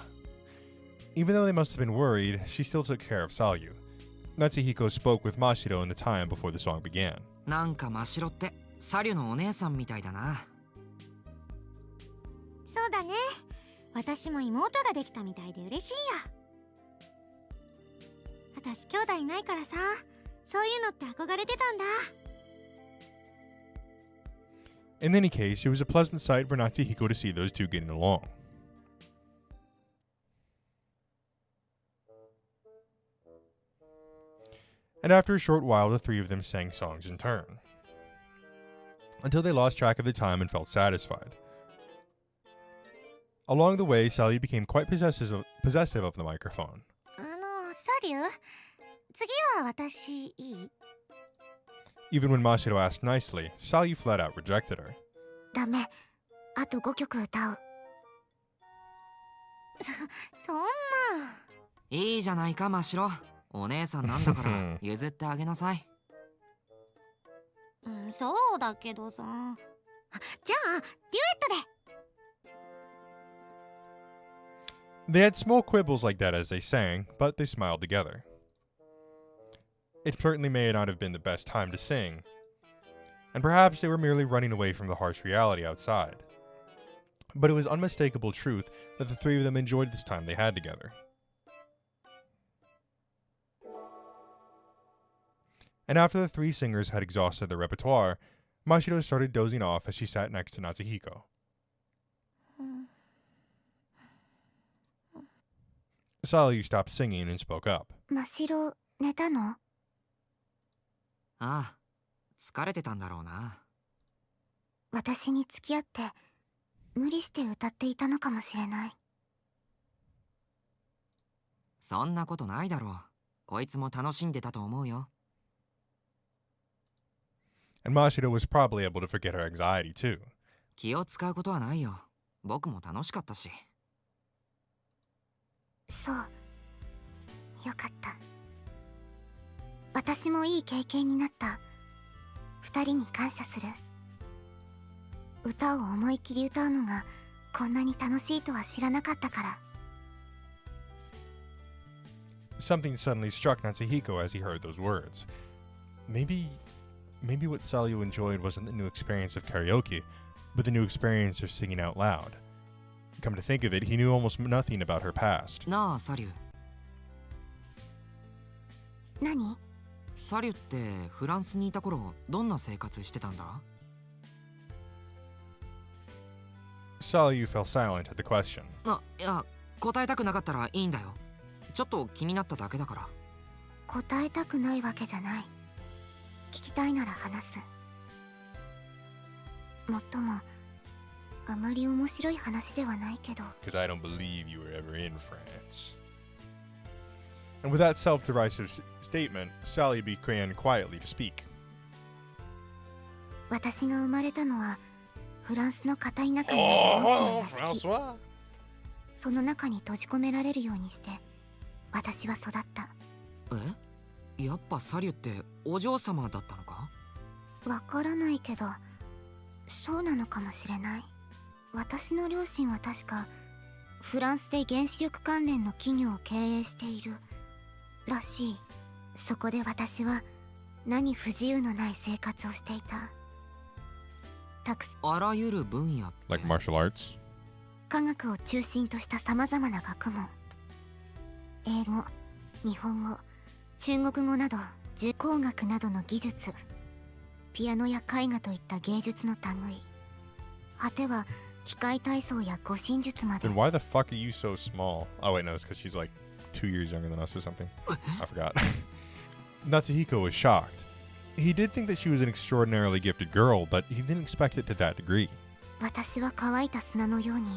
Even though they must have been worried, she still took care of Sayu. Natsuhiko spoke with Mashiro in the time before the song began. なんかマシロってサリュのお姉さんみたいだな。そうだね。私も妹ができたみたいで嬉しいや。私兄弟いないからさ、そういうのって憧れてたんだ。In any case, it was a pleasant sight for Natsuhiko to see those two getting along. And after a short while, the three of them sang songs in turn, until they lost track of the time and felt satisfied. Along the way, Sally became quite possessive of the microphone. サリュ、次は私いい？ Even when Mashiro asked nicely, Sally flat out rejected her. ダメ。あと5曲歌う。そんな。いいじゃないかマシロ。お姉さんなんだから譲ってあげなさい。そうだけどさ。じゃあデュエットで。They had small quibbles like that as they sang, but they smiled together. It certainly may not have been the best time to sing, and perhaps they were merely running away from the harsh reality outside. But it was unmistakable truth that the three of them enjoyed this time they had together. And after the three singers had exhausted their repertoire, Mashiro started dozing off as she sat next to Natsuhiko. Sayu stopped singing and spoke up. マシロ、寝たの？ああ、疲れてたんだろうな。私に付き合って無理して歌っていたのかもしれない。そんなことないだろう。こいつも楽しんでたと思うよ。And Mashiro was probably able to forget her anxiety too. 気を使うことはないよ。僕も楽しかったし。そう。よかった。私もいい経験になった。二人に感謝する。歌を思い切り歌うのがこんなに楽しいとは知らなかったから。Something suddenly struck Natsuhiko as he heard those words. Maybe what Sayu enjoyed wasn't the new experience of karaoke, but the new experience of singing out loud. Come to think of it, he knew almost nothing about her past. なあサリュ。何？サリュってフランスにいた頃どんな生活してたんだ？ Sayu fell silent at the question. いや、答えたくなかったらいいんだよ。ちょっと気になっただけだから。答えたくないわけじゃない。聞きたいなら話す。もっともあまり面白い話ではないけど。 Because I don't believe you were ever in France. And with that self-derisive statement, Sally began quietly to speak. 私が生まれたのはフランスの片田舎にある大きな屋敷。その中に閉じ込められるようにして私は育った。やっぱサリュってお嬢様だったのか？わからないけどそうなのかもしれない。私の両親は確かフランスで原子力関連の企業を経営しているらしい。そこで私は何不自由のない生活をしていた。あらゆる分野って Like martial arts? 科学を中心としたさまざまな学問、英語、日本語、中国語など工学などの技術、ピアノや絵画といった芸術の類、果ては機械体操や護身術まで。 Then why the fuck are you so small? Oh wait, no, it's because she's like 2 years younger than us or something. I forgot. Natsuhiko was shocked. He did think that she was an extraordinarily gifted girl, but he didn't expect it to that degree. 私は乾いた砂のように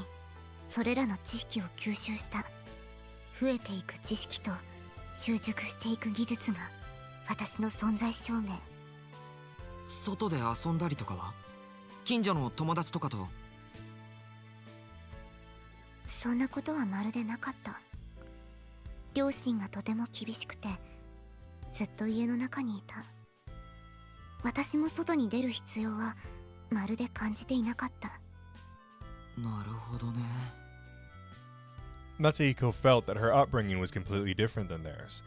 それらの知識を吸収した。増えていく知識と習熟していく技術が私の存在証明。外で遊んだりとかは？近所の友達とかと？そんなことはまるでなかった。両親がとても厳しくてずっと家の中にいた。私も外に出る必要はまるで感じていなかった。なるほどね。Natsuhiko felt that her upbringing was completely different than theirs.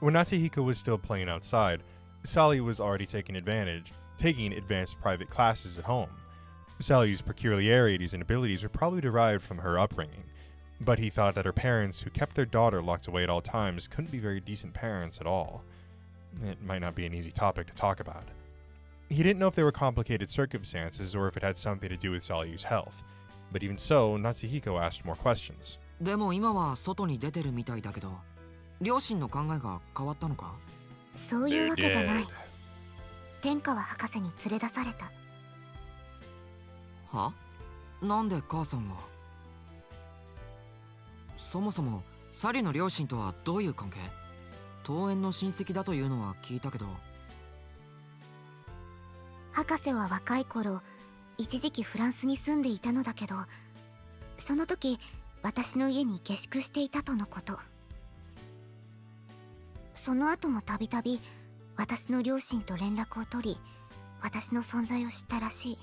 When Natsuhiko was still playing outside, Sally was already taking advanced private classes at home. Sally's peculiarities and abilities were probably derived from her upbringing, but he thought that her parents, who kept their daughter locked away at all times, couldn't be very decent parents at all. It might not be an easy topic to talk about. He didn't know if there were complicated circumstances or if it had something to do with Salyu's health, but even so, Natsuhiko asked more questions. でも今は外に出てるみたいだけど、両親の考えが変わったのか？そういうわけじゃない。天川博士に連れ出された。は？なんで母さんが？そもそもサリュの両親とはどういう関係？遠縁の親戚だというのは聞いたけど。博士は若い頃一時期フランスに住んでいたのだけど、その時私の家に下宿していたとのこと。その後もたびたび私の両親と連絡を取り、私の存在を知ったらしい。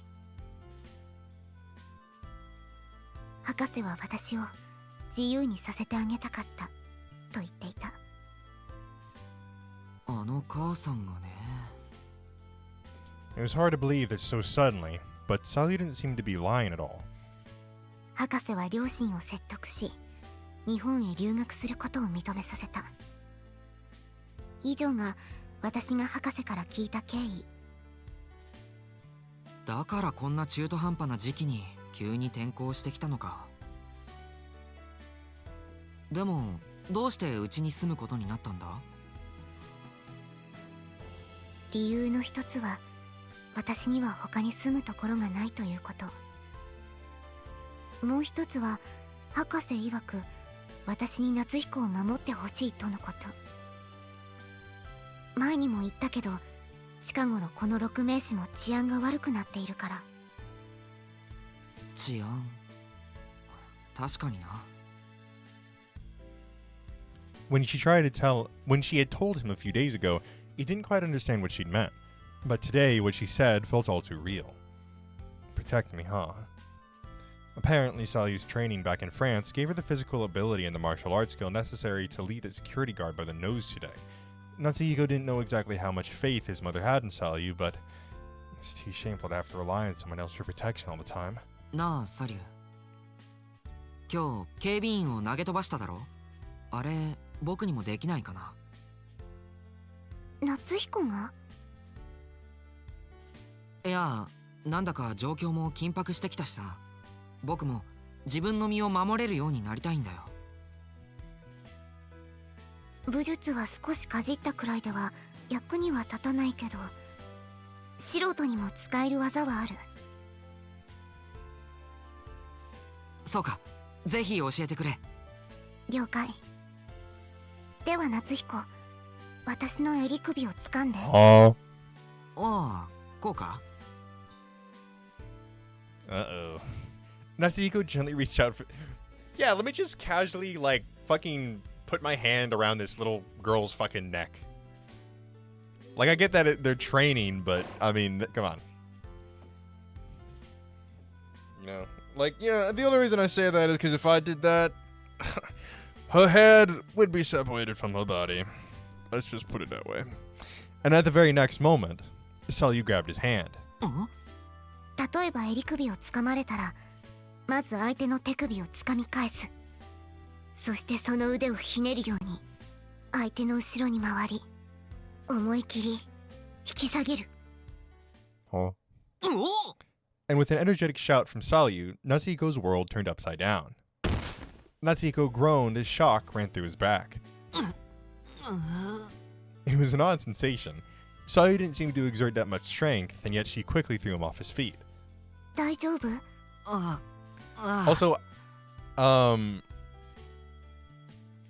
博士は私を自由にさせてあげたかったと言っていた。あの母さんがね。It was hard to believe that so suddenly, but Sally didn't seem to be lying at all. 博士は両親を説得し、日本へ留学することを認めさせた。以上が私が博士から聞いた経緯。だからこんな中途半端な時期に急に転校してきたのか。でもどうしてうちに住むことになったんだ？理由の一つは、私には他に住むところがないということ。もう一つは博士曰く私に夏彦を守ってほしいとのこと。前にも言ったけど、近頃この六名士も治安が悪くなっているから。治安、確かにな。When she had told him a few days ago, he didn't quite understand what she'd meant. But today, what she said felt all too real. Protect me, huh? Apparently, Salyu's training back in France gave her the physical ability and the martial arts skill necessary to lead the security guard by the nose today. Natsuhiko didn't know exactly how much faith his mother had in Salyu, but it's too shameful to have to rely on someone else for protection all the time. なあサリュ、今日警備員を投げ飛ばしただろ？あれ僕にもできないかな？夏彦が？いや、なんだか状況も緊迫してきたしさ、僕も自分の身を守れるようになりたいんだよ。武術は少しかじったくらいでは役には立たないけど、素人にも使える技はある。そうか、ぜひ教えてくれ。了解。では夏彦、私の襟首を掴んで。Oh. ああ、こうか。 Uh-oh. Natsuko gently reached out for... Yeah, let me just casually, like, fucking put my hand around this little girl's fucking neck. Like, I get that they're training, but, I mean, come on. You know, like, yeah, the only reason I say that is because if I did that, her head would be separated from her body. Let's just put it that way. And at the very next moment, Salyu grabbed his hand. 例えば襟首を掴まれたら、まず相手の手首を掴み返す。そしてその腕をひねるように相手の後ろに回り、思い切り引き下げる。Oh. And with an energetic shout from Salyu, Natsuhiko's world turned upside down. Natsuhiko groaned as shock ran through his back. It was an odd sensation. Salyu didn't seem to exert that much strength, and yet she quickly threw him off his feet. 大丈夫？ Also,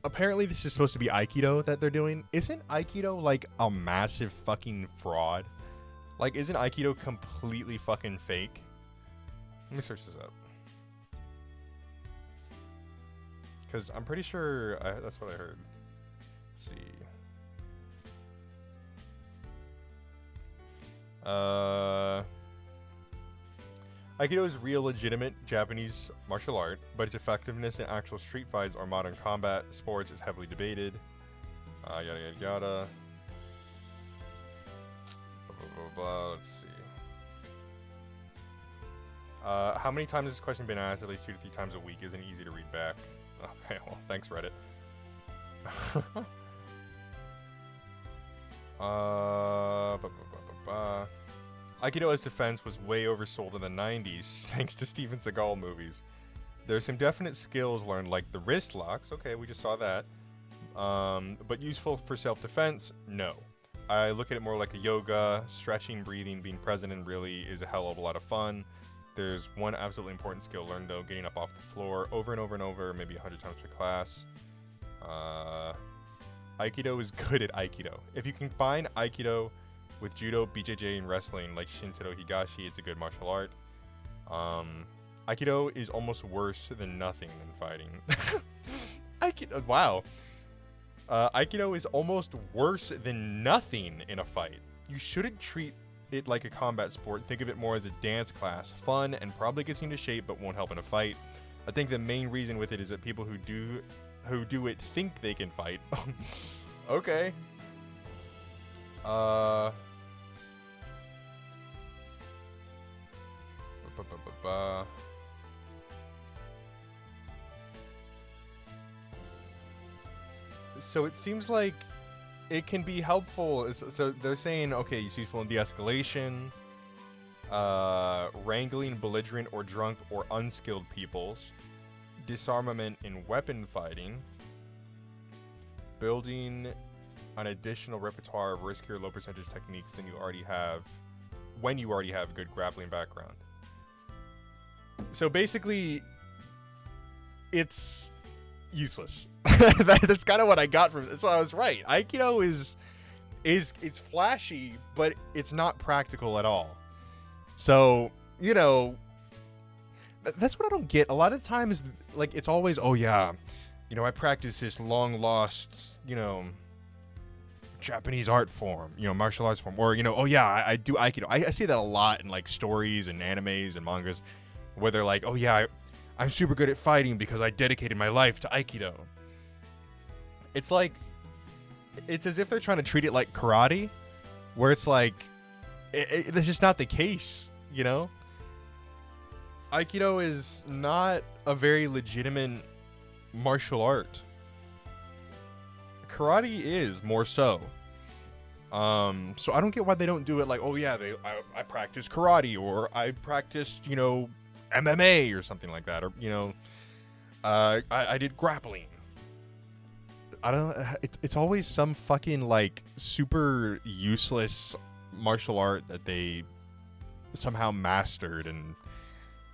apparently this is supposed to be Aikido that they're doing. Isn't Aikido like a massive fucking fraud? Like, isn't Aikido completely fucking fake? Let me search this up. Because I'm pretty sure that's what I heard. Let's see. Aikido is real, legitimate Japanese martial art, but its effectiveness in actual street fights or modern combat sports is heavily debated. Yada yada yada. Blah, blah, blah, blah. Let's see. How many times has this question been asked? At least 2 to 3 times a week. Isn't easy to read back. Okay, well, thanks, Reddit. Blah, blah, blah, blah, blah. Aikido as defense was way oversold in the 90s thanks to Steven Seagal movies. There's some definite skills learned like the wrist locks. Okay, we just saw that. But useful for self-defense? No. I look at it more like a yoga. Stretching, breathing, being present and really is a hell of a lot of fun. There's one absolutely important skill learned though, getting up off the floor over and over and over, maybe 100 times per class. Aikido is good at Aikido. If you combine Aikido with judo, BJJ, and wrestling like Shintaro Higashi, it's a good martial art. Aikido is almost worse than nothing in fighting. Aikido, wow. Aikido is almost worse than nothing in a fight. You shouldn't treat it like a combat sport. Think of it more as a dance class. Fun and probably gets you into shape but won't help in a fight. I think the main reason with it is that people who do it think they can fight. Okay. So it seems like it can be helpful. So they're saying, okay, it's useful in de-escalation, wrangling belligerent or drunk or unskilled peoples, disarmament in weapon fighting, building an additional repertoire of riskier low percentage techniques than you already have when you already have a good grappling background. So basically, it's useless. That's kind of what I got from it. So I was right. Aikido is it's flashy, but it's not practical at all. So, you know, that's what I don't get. A lot of times, like, it's always, oh yeah, you know, I practice this long lost, you know, Japanese art form, you know, martial arts form, or, you know, oh yeah, I do Aikido. I see that a lot in like stories and animes and mangas where they're like, oh yeah, I'm super good at fighting because I dedicated my life to Aikido. It's like, it's as if they're trying to treat it like karate, where it's like, that's just not the case, you know? Aikido is not a very legitimate martial art. Karate is more so. So I don't get why they don't do it like, oh yeah, I practice karate, or I practiced, you know, MMA or something like that, or, you know, I did grappling. I don't. It's always some fucking like super useless martial art that they somehow mastered, and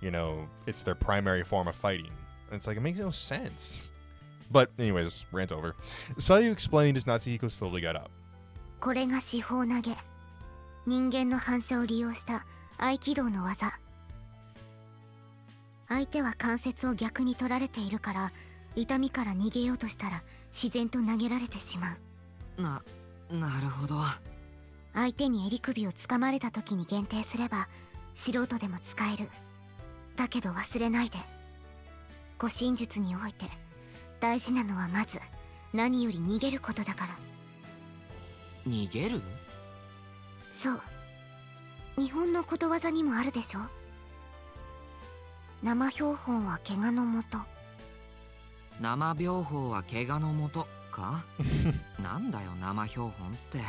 you know it's their primary form of fighting. And it's like it makes no sense. But anyways, rant over. Sayu explained as Natsuhiko slowly got up. これが四方投げ。人間の反射を利用した合気道の技。相手は関節を逆に取られているから、痛みから逃げようとしたら自然と投げられてしまう。なるほど。相手に襟首をつかまれた時に限定すれば素人でも使える。だけど忘れないで、護身術において大事なのはまず何より逃げることだから。逃げる？そう、日本のことわざにもあるでしょ。生標本は怪我のもと。生標本は怪我のもとかなんだよ生標本って。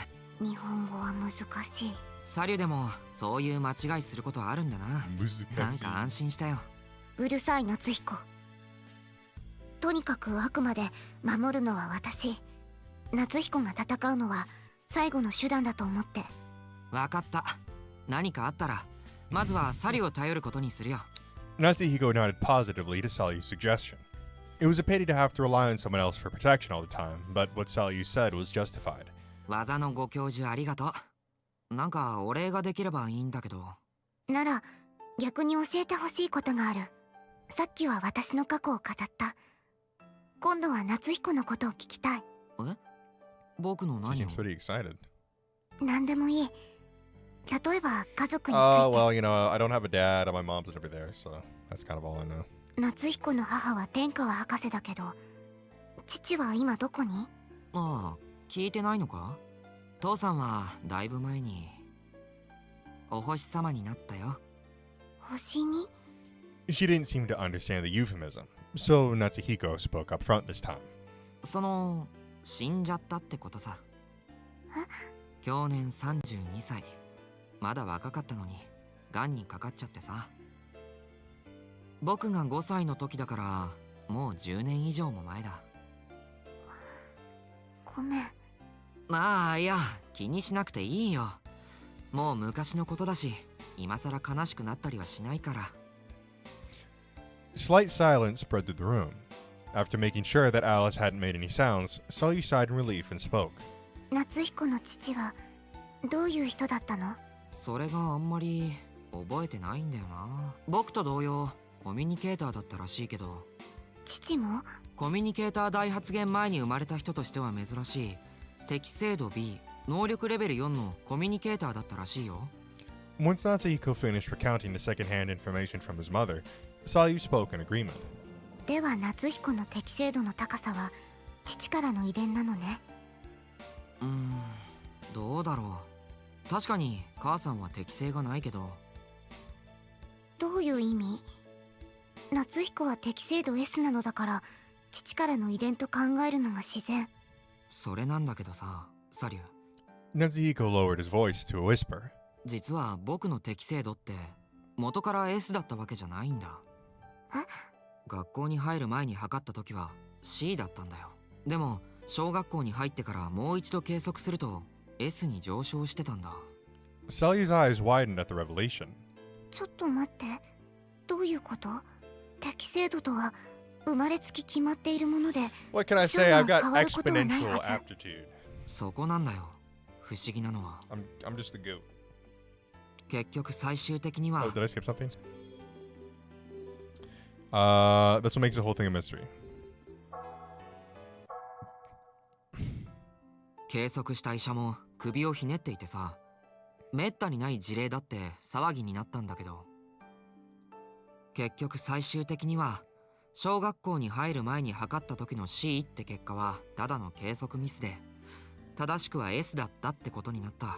日本語は難しい。サリュでもそういう間違いすることあるんだな。なんか安心したよ。うるさい夏彦。とにかくあくまで守るのは私。夏彦が戦うのは最後の手段だと思って。わかった。何かあったらまずはサリュを頼ることにするよ。Natsuhiko nodded positively to Sayu's suggestion. It was a pity to have to rely on someone else for protection all the time, but what Sayu said was justified. 技のご教授ありがとう。なんかお礼ができればいいんだけど。なら逆に教えてほしいことがある。さっきは私の過去を語った。今度は夏彦のことを聞きたい。え？僕の She 何を？ seems pretty excited. 何でもいい。例えば家族について。Well, you know, I don't have a dad, and my mom's never there, so that's kind of all I know. 夏彦の母は天川博士だけど、父は今どこに？ああ、聞いてないのか？父さんはだいぶ前にお星様になったよ。星に？ She didn't seem to understand the euphemism, so Natsuhiko spoke up front this time. その死んじゃったってことさ。去年32歳。まだ若かったのに癌にかかっちゃってさ。僕が5歳の時だからもう10年以上も前だ。ごめん。ああ、いや気にしなくていいよ。もう昔のことだし今さら悲しくなったりはしないから。Slight silence spread through the room. After making sure that Alice hadn't made any sounds, Sayu sighed in relief and spoke. 夏彦の父はどういう人だったの？それがあんまり覚えてないんだよな。僕と同様コミュニケーターだったらしいけど。父も？コミュニケーター大発現前に生まれた人としては珍しい適正度 B 能力レベル4のコミュニケーターだったらしいよ。 Once Natsuhiko finished recounting the second-hand information from his mother, Sayu spoke in agreement. では夏彦の適正度の高さは父からの遺伝なのね。どうだろう。確かに母さんは適性がないけど。どういう意味？夏彦は適正度 S なのだから父からの遺伝と考えるのが自然。それなんだけどさ、サリュ。Natsuhiko lowered his voice to a whisper. 実は僕の適正度って元から S だったわけじゃないんだ。学校に入る前に測った時は C だったんだよ。でも小学校に入ってからもう一度計測すると S に上昇してたんだ。 Salyu's eyes widened at the revelation. ちょっと待って、どういうこと？適正度とは生まれつき決まっているもので、 What can I say? I've got exponential aptitude. そこなんだよ。不思議なのは。I'm just the goat. 結局最終的には。Oh, did I skip something? That's what makes the whole thing a mystery. 計測した医者も首をひねっていてさ、めったにない事例だって騒ぎになったんだけど、結局最終的には小学校に入る前に測った時の C って結果はただの計測ミスで、正しくは S だったってことになった。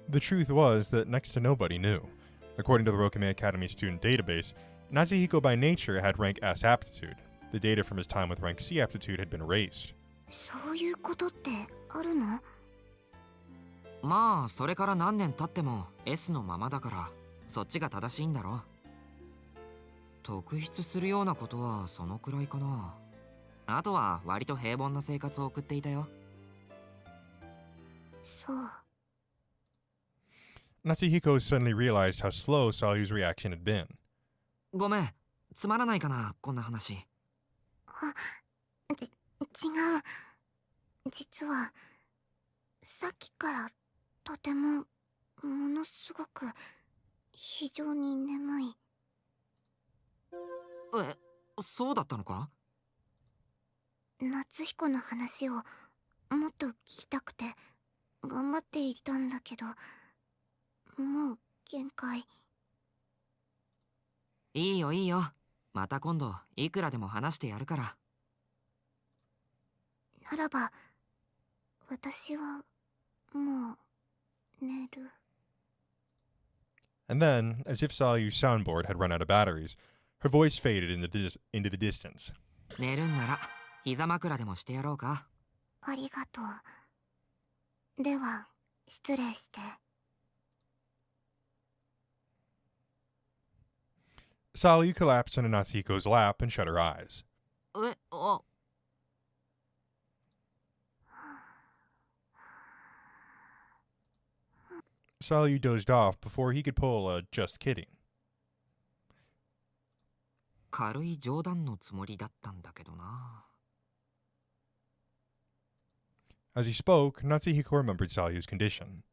The truth was that next to nobody knew. According to the Rokame Academy student database, Natsuhiko by nature had rank S aptitude. The data from his time with rank C aptitude had been erased. そういうことってあるの？まあそれから何年経っても S のままだからそっちが正しいんだろ。特筆するようなことはそのくらいかな。あとは割と平凡な生活を送っていたよ。そう。 Natsuhiko suddenly realized how slow Salyu's reaction had been. ごめん、つまらないかな、こんな話。違う。実はさっきからとてもものすごく非常に眠い。え、そうだったのか？夏彦の話をもっと聞きたくて頑張っていたんだけど、もう限界。いいよいいよ。また今度いくらでも話してやるから。ならば私はもう寝る。 And then, as if Salyu's soundboard had run out of batteries, her voice faded into the distance. 寝るんなら膝枕でもしてやろうか。ありがとう。では失礼して。 Salyu collapsed onto Natsuhiko's lap and shut her eyes. あ、Salyu dozed off before he could pull a just kidding. 軽い冗談のつもりだったんだけどな。As he spoke, Natsuhiko remembered Salyu's condition.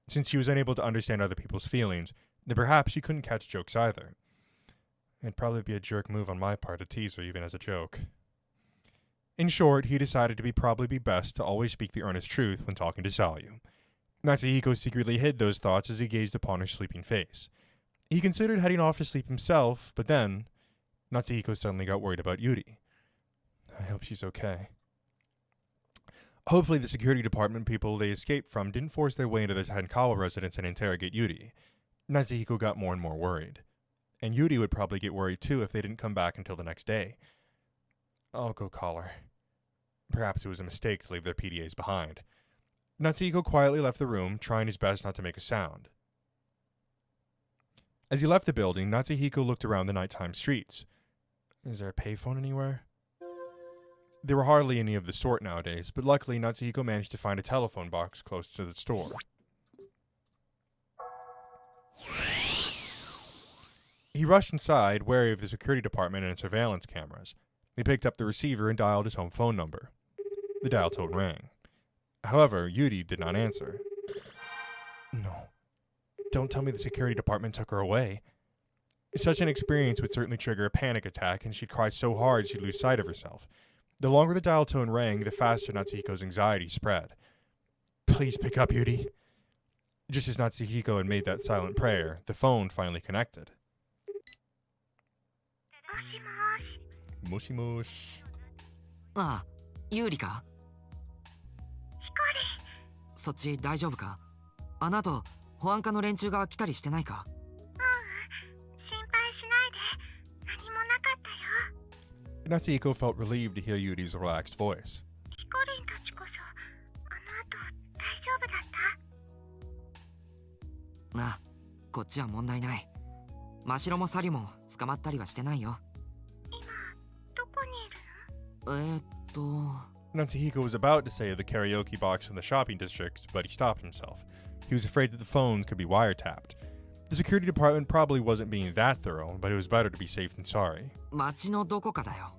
Since she was unable to understand other people's feelings, then perhaps she couldn't catch jokes either. It'd probably be a jerk move on my part to tease her even as a joke. In short, he decided to probably be best to always speak the earnest truth when talking to Salyu. Natsuhiko secretly hid those thoughts as he gazed upon her sleeping face. He considered heading off to sleep himself, but then Natsuhiko suddenly got worried about Yuri. I hope she's okay. Hopefully the security department people they escaped from didn't force their way into the Tenkawa residence and interrogate Yuri. Natsuhiko got more and more worried. And Yuri would probably get worried too if they didn't come back until the next day. I'll go call her. Perhaps it was a mistake to leave their PDAs behind. Natsuhiko quietly left the room, trying his best not to make a sound. As he left the building, Natsuhiko looked around the nighttime streets. Is there a payphone anywhere? There were hardly any of the sort nowadays, but luckily Natsuhiko managed to find a telephone box close to the store. He rushed inside, wary of the security department and surveillance cameras. He picked up the receiver and dialed his home phone number. The dial tone rang. However, Yuri did not answer. No. Don't tell me the security department took her away. Such an experience would certainly trigger a panic attack, and she'd cry so hard she'd lose sight of herself. The longer the dial tone rang, the faster Natsuhiko's anxiety spread. Please pick up, Yuri. Just as Natsuhiko had made that silent prayer, the phone finally connected. Moshi mosh. ああ、ユーリか？そっち大丈夫か？あの後、保安課の連中が来たりしてないか？Natsuhiko felt relieved to hear Yuri's relaxed voice. なあ、こっちは問題ない。真城もサリも捕まったりはしてないよ。Natsuhiko was about to say the karaoke box in the shopping district, but he stopped himself. He was afraid that the phone could be wiretapped. The security department probably wasn't being that thorough, but it was better to be safe than sorry. 街のどこかだよ。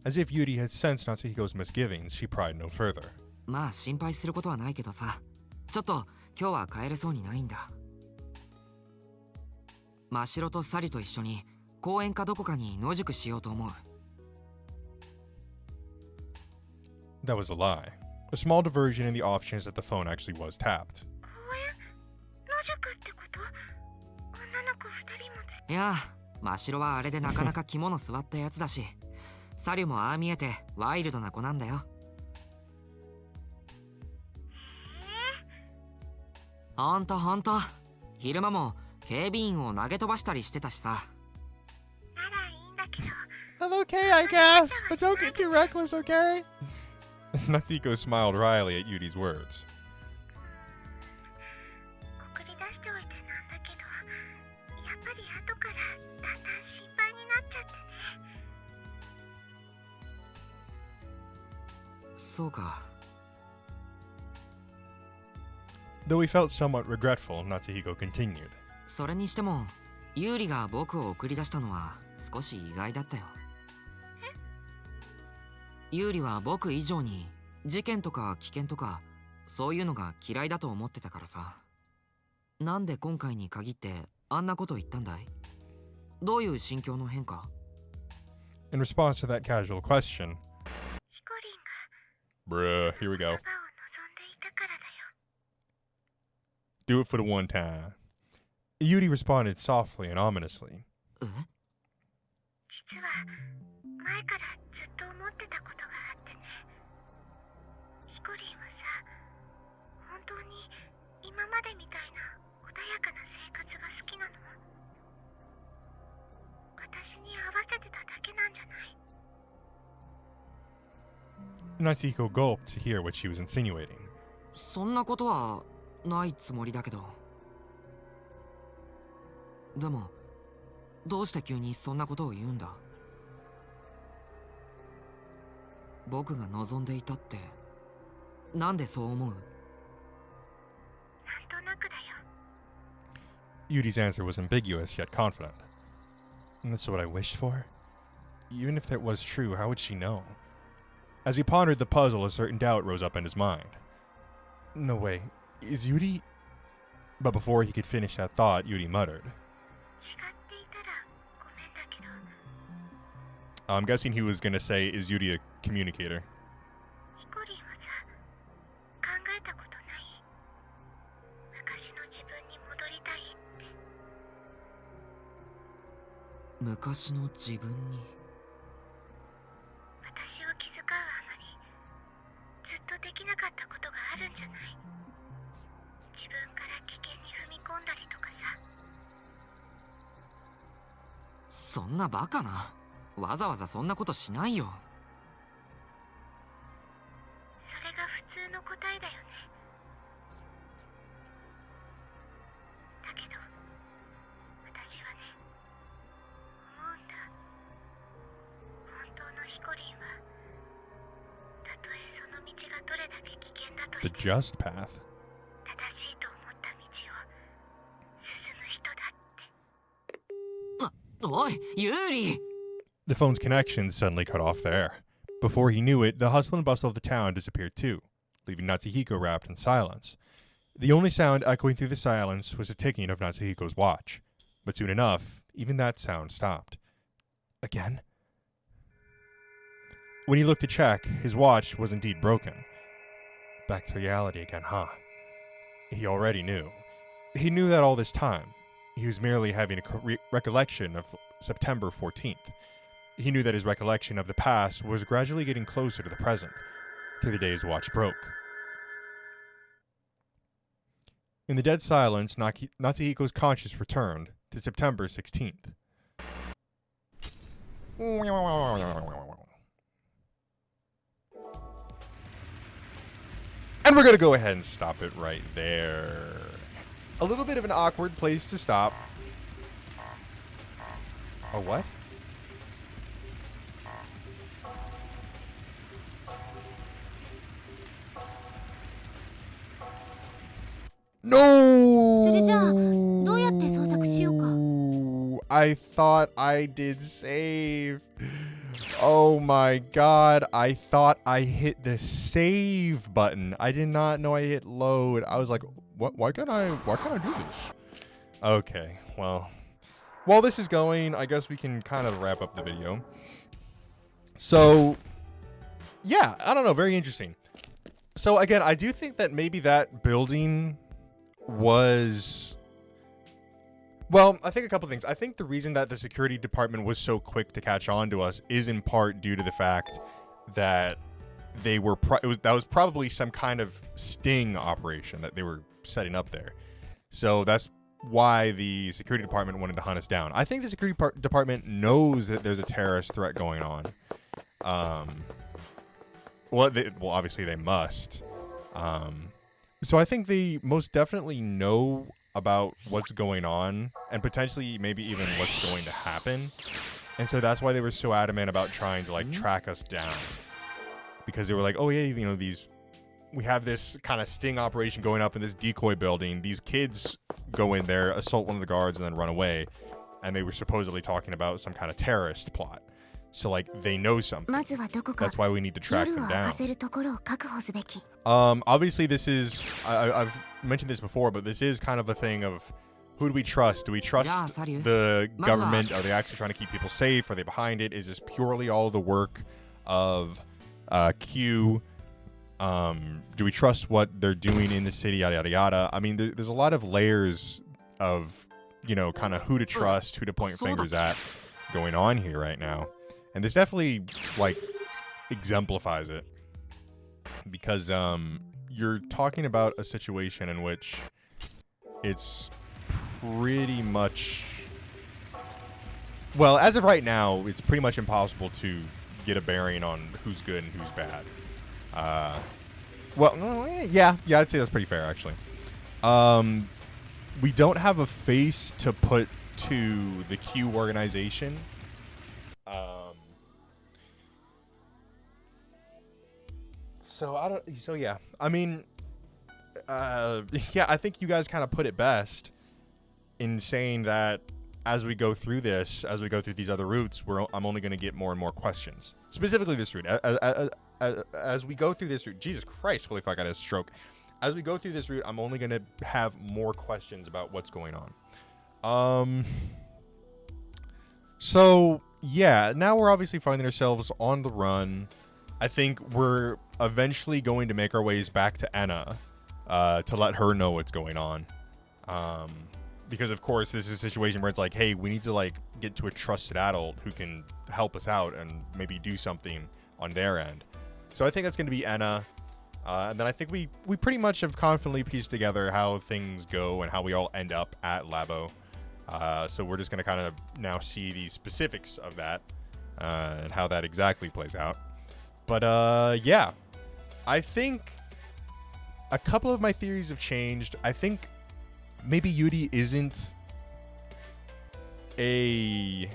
As if Yuri had sensed Natsuhiko's misgivings, she pried no further. まあ心配することはないけどさ、ちょっと今日は帰れそうにないんだ。真城とサリと一緒に公園かどこかに野宿しようと思う。That was a lie. A small diversion in the off chance that the phone actually was tapped. いや、真城はあれでなかなか肝の据わったやつだし、サリもああ見えてワイルドな子なんだよ。ほんとほんと、昼間も警備員を投げ飛ばしたりしてたしさ。I'm okay, I guess, but don't get too reckless, okay? Natsuhiko smiled wryly at Yuri's words. そうか。 Though he felt somewhat regretful, Natsuhiko continued. それにしてもユーリが僕を送り出したのは少し意外だったよ。ユーリは僕以上に事件とか危険とかそういうのが嫌いだと思ってたからさ。なんで今回に限ってあんなこと言ったんだい？どういう心境の変化？ In response to that casual question, ヒコリンが bruh, here we ババを望ん go. でいたからだよ。 Do it for the one time. Yuri responded softly and ominously. え？ 実は前からずっと思ってたことがあってね。ヒコリンはさ、本当に今までみたいな穏やかな生活が好きなの？私に合わせてただけなんじゃない？ Natsuhiko gulped to hear what she was insinuating. そんなことはないつもりだけど。でもどうして急にそんなことを言うんだ？僕が望んでいたってなんでそう思う？なんとなくだよ。 Yuri's answer was ambiguous yet confident. And that's what I wished for? Even if that was true, how would she know? As he pondered the puzzle, a certain doubt rose up in his mind. No way, is Yuri... But before he could finish that thought, Yuri muttered. 違っていたらごめんだけど。 I'm guessing he was gonna say, is Yuri a communicator? ヒコリンはさ、考えたことない？昔の自分に戻りたいって。昔の自分に。私を気遣うあまり、ずっとできなかったことがあるんじゃない？自分から危険に踏み込んだりとかさ。そんなバカな。わざわざそんなことしないよ。それが普通の答えだよね。だけど、私はね、思うんだ。本当のヒコリンは、たとえその道がどれだけ危険だと The しても、 just path. 正しいと思った道を進む人だって。おい、ユーリ！ The phone's connection suddenly cut off there. Before he knew it, the hustle and bustle of the town disappeared too, leaving Natsuhiko wrapped in silence. The only sound echoing through the silence was the ticking of Natsuhiko's watch. But soon enough, even that sound stopped. Again? When he looked to check, his watch was indeed broken. Back to reality again, huh? He already knew. He knew that all this time. He was merely having a recollection of September 14th. He knew that his recollection of the past was gradually getting closer to the present, to the day his watch broke. In the dead silence, Natsuhiko's conscience returned to September 16th. And we're going to go ahead and stop it right there. A little bit of an awkward place to stop. Oh, what? No! それじゃあ、どうやって捜索しようか。 I thought I did save. Oh my god, I thought I hit the save button. I did not know I hit load. I was like, what? Why can't I do this? Okay, well, while this is going, I guess we can kind of wrap up the video. So, yeah, I don't know, very interesting. So again, I do think that maybe that building was... Well, I think a couple things. I think the reason that the security department was so quick to catch on to us is in part due to the fact that they were that was probably some kind of sting operation that they were setting up there. So that's why the security department wanted to hunt us down. I think the security department knows that there's a terrorist threat going on. Well, obviously they must. So I think they most definitely know about what's going on and potentially maybe even what's going to happen. And so that's why they were so adamant about trying to like track us down. because they were like, oh yeah, you know, we have this kind of sting operation going up in this decoy building. These kids go in there, assault one of the guards, and then run away. And they were supposedly talking about some kind of terrorist plot. So, like, they know something. That's why we need to track them down. Obviously, this is... I've mentioned this before, but this is kind of a thing of... Who do we trust? Do we trust the government? Are they actually trying to keep people safe? Are they behind it? Is this purely all the work of Q? Do we trust what they're doing in the city? Yada, yada, yada. I mean, there's a lot of layers of, you know, kind of who to trust, who to point your fingers at going on here right now. And this definitely, like, exemplifies it. Because you're talking about a situation in which it's pretty much... Well, as of right now, it's pretty much impossible to get a bearing on who's good and who's bad. Yeah, I'd say that's pretty fair, actually. We don't have a face to put to the Q organization. So yeah, I mean, yeah, I think you guys kind of put it best in saying that as we go through this, as we go through these other routes, I'm only going to get more and more questions. Specifically this route. As we go through this route, Jesus Christ, holy fuck, I had a stroke. As we go through this route, I'm only going to have more questions about what's going on. So, yeah, now we're obviously finding ourselves on the run. I think we're eventually going to make our ways back to Enna to let her know what's going on. Because, of course, this is a situation where it's like, hey, we need to, like, get to a trusted adult who can help us out and maybe do something on their end. So I think that's going to be Enna. And then I think we pretty much have confidently pieced together how things go and how we all end up at Labo. So we're just going to kind of now see the specifics of that and how that exactly plays out. But, yeah, I think a couple of my theories have changed. I think maybe Yuri isn't a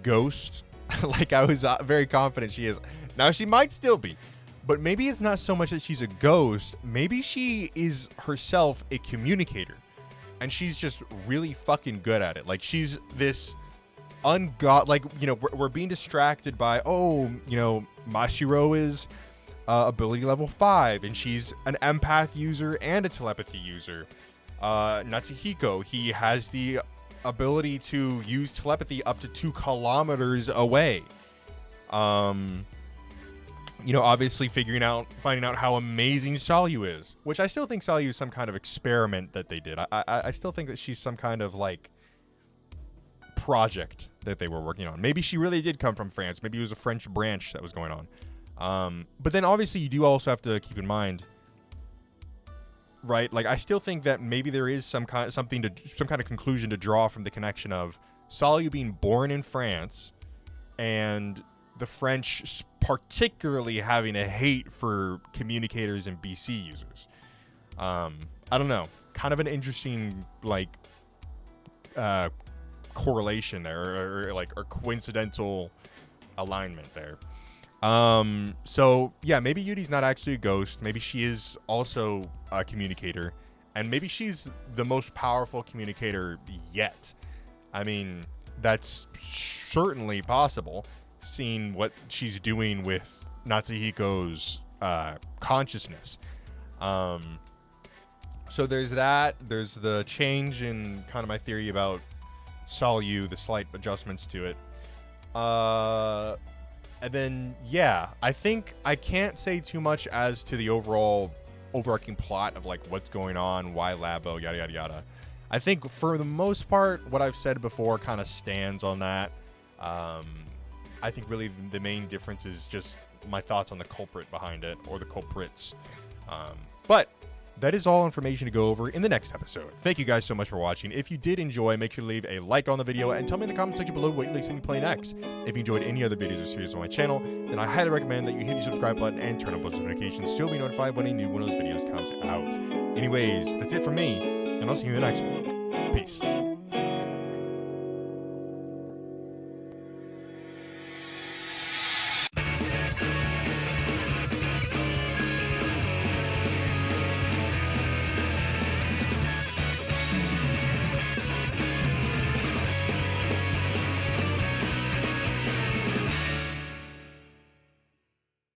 ghost like I was very confident she is. Now, she might still be, but maybe it's not so much that she's a ghost. Maybe she is herself a communicator, and she's just really fucking good at it. Like, she's this like, you know, we're being distracted by, oh, you know, Mashiro is ability level 5, and she's an empath user and a telepathy user. Natsuhiko, he has the ability to use telepathy up to 2 kilometers away. You know, obviously finding out how amazing Salyu is, which I still think Salyu is some kind of experiment that they did. I still think that she's some kind of, like, project that they were working on. Maybe she really did come from France. Maybe it was a French branch that was going on. But then obviously you do also have to keep in mind, right? Like, I still think that maybe there is some kind of conclusion to draw from the connection of Salyu being born in France and the French particularly having a hate for communicators and BC users. I don't know. Kind of an interesting, like, correlation there, or coincidental alignment there. So yeah, maybe Yuri's not actually a ghost. Maybe she is also a communicator, and maybe she's the most powerful communicator yet. I mean, that's certainly possible, seeing what she's doing with Natsuhiko's consciousness. So there's that. There's the change in kind of my theory about Salyu, the slight adjustments to it. And then, yeah, I think I can't say too much as to the overarching plot of, like, what's going on, why Labo, yada, yada, yada. I think for the most part, what I've said before kind of stands on that. I think really the main difference is just my thoughts on the culprit behind it, or the culprits. But that is all information to go over in the next episode. Thank you guys so much for watching. If you did enjoy, make sure to leave a like on the video and tell me in the comment section below what you'd like to see me play next. If you enjoyed any other videos or series on my channel, then I highly recommend that you hit the subscribe button and turn on post notifications so you'll be notified when a new one of those videos comes out. Anyways, that's it from me, and I'll see you in the next one. Peace.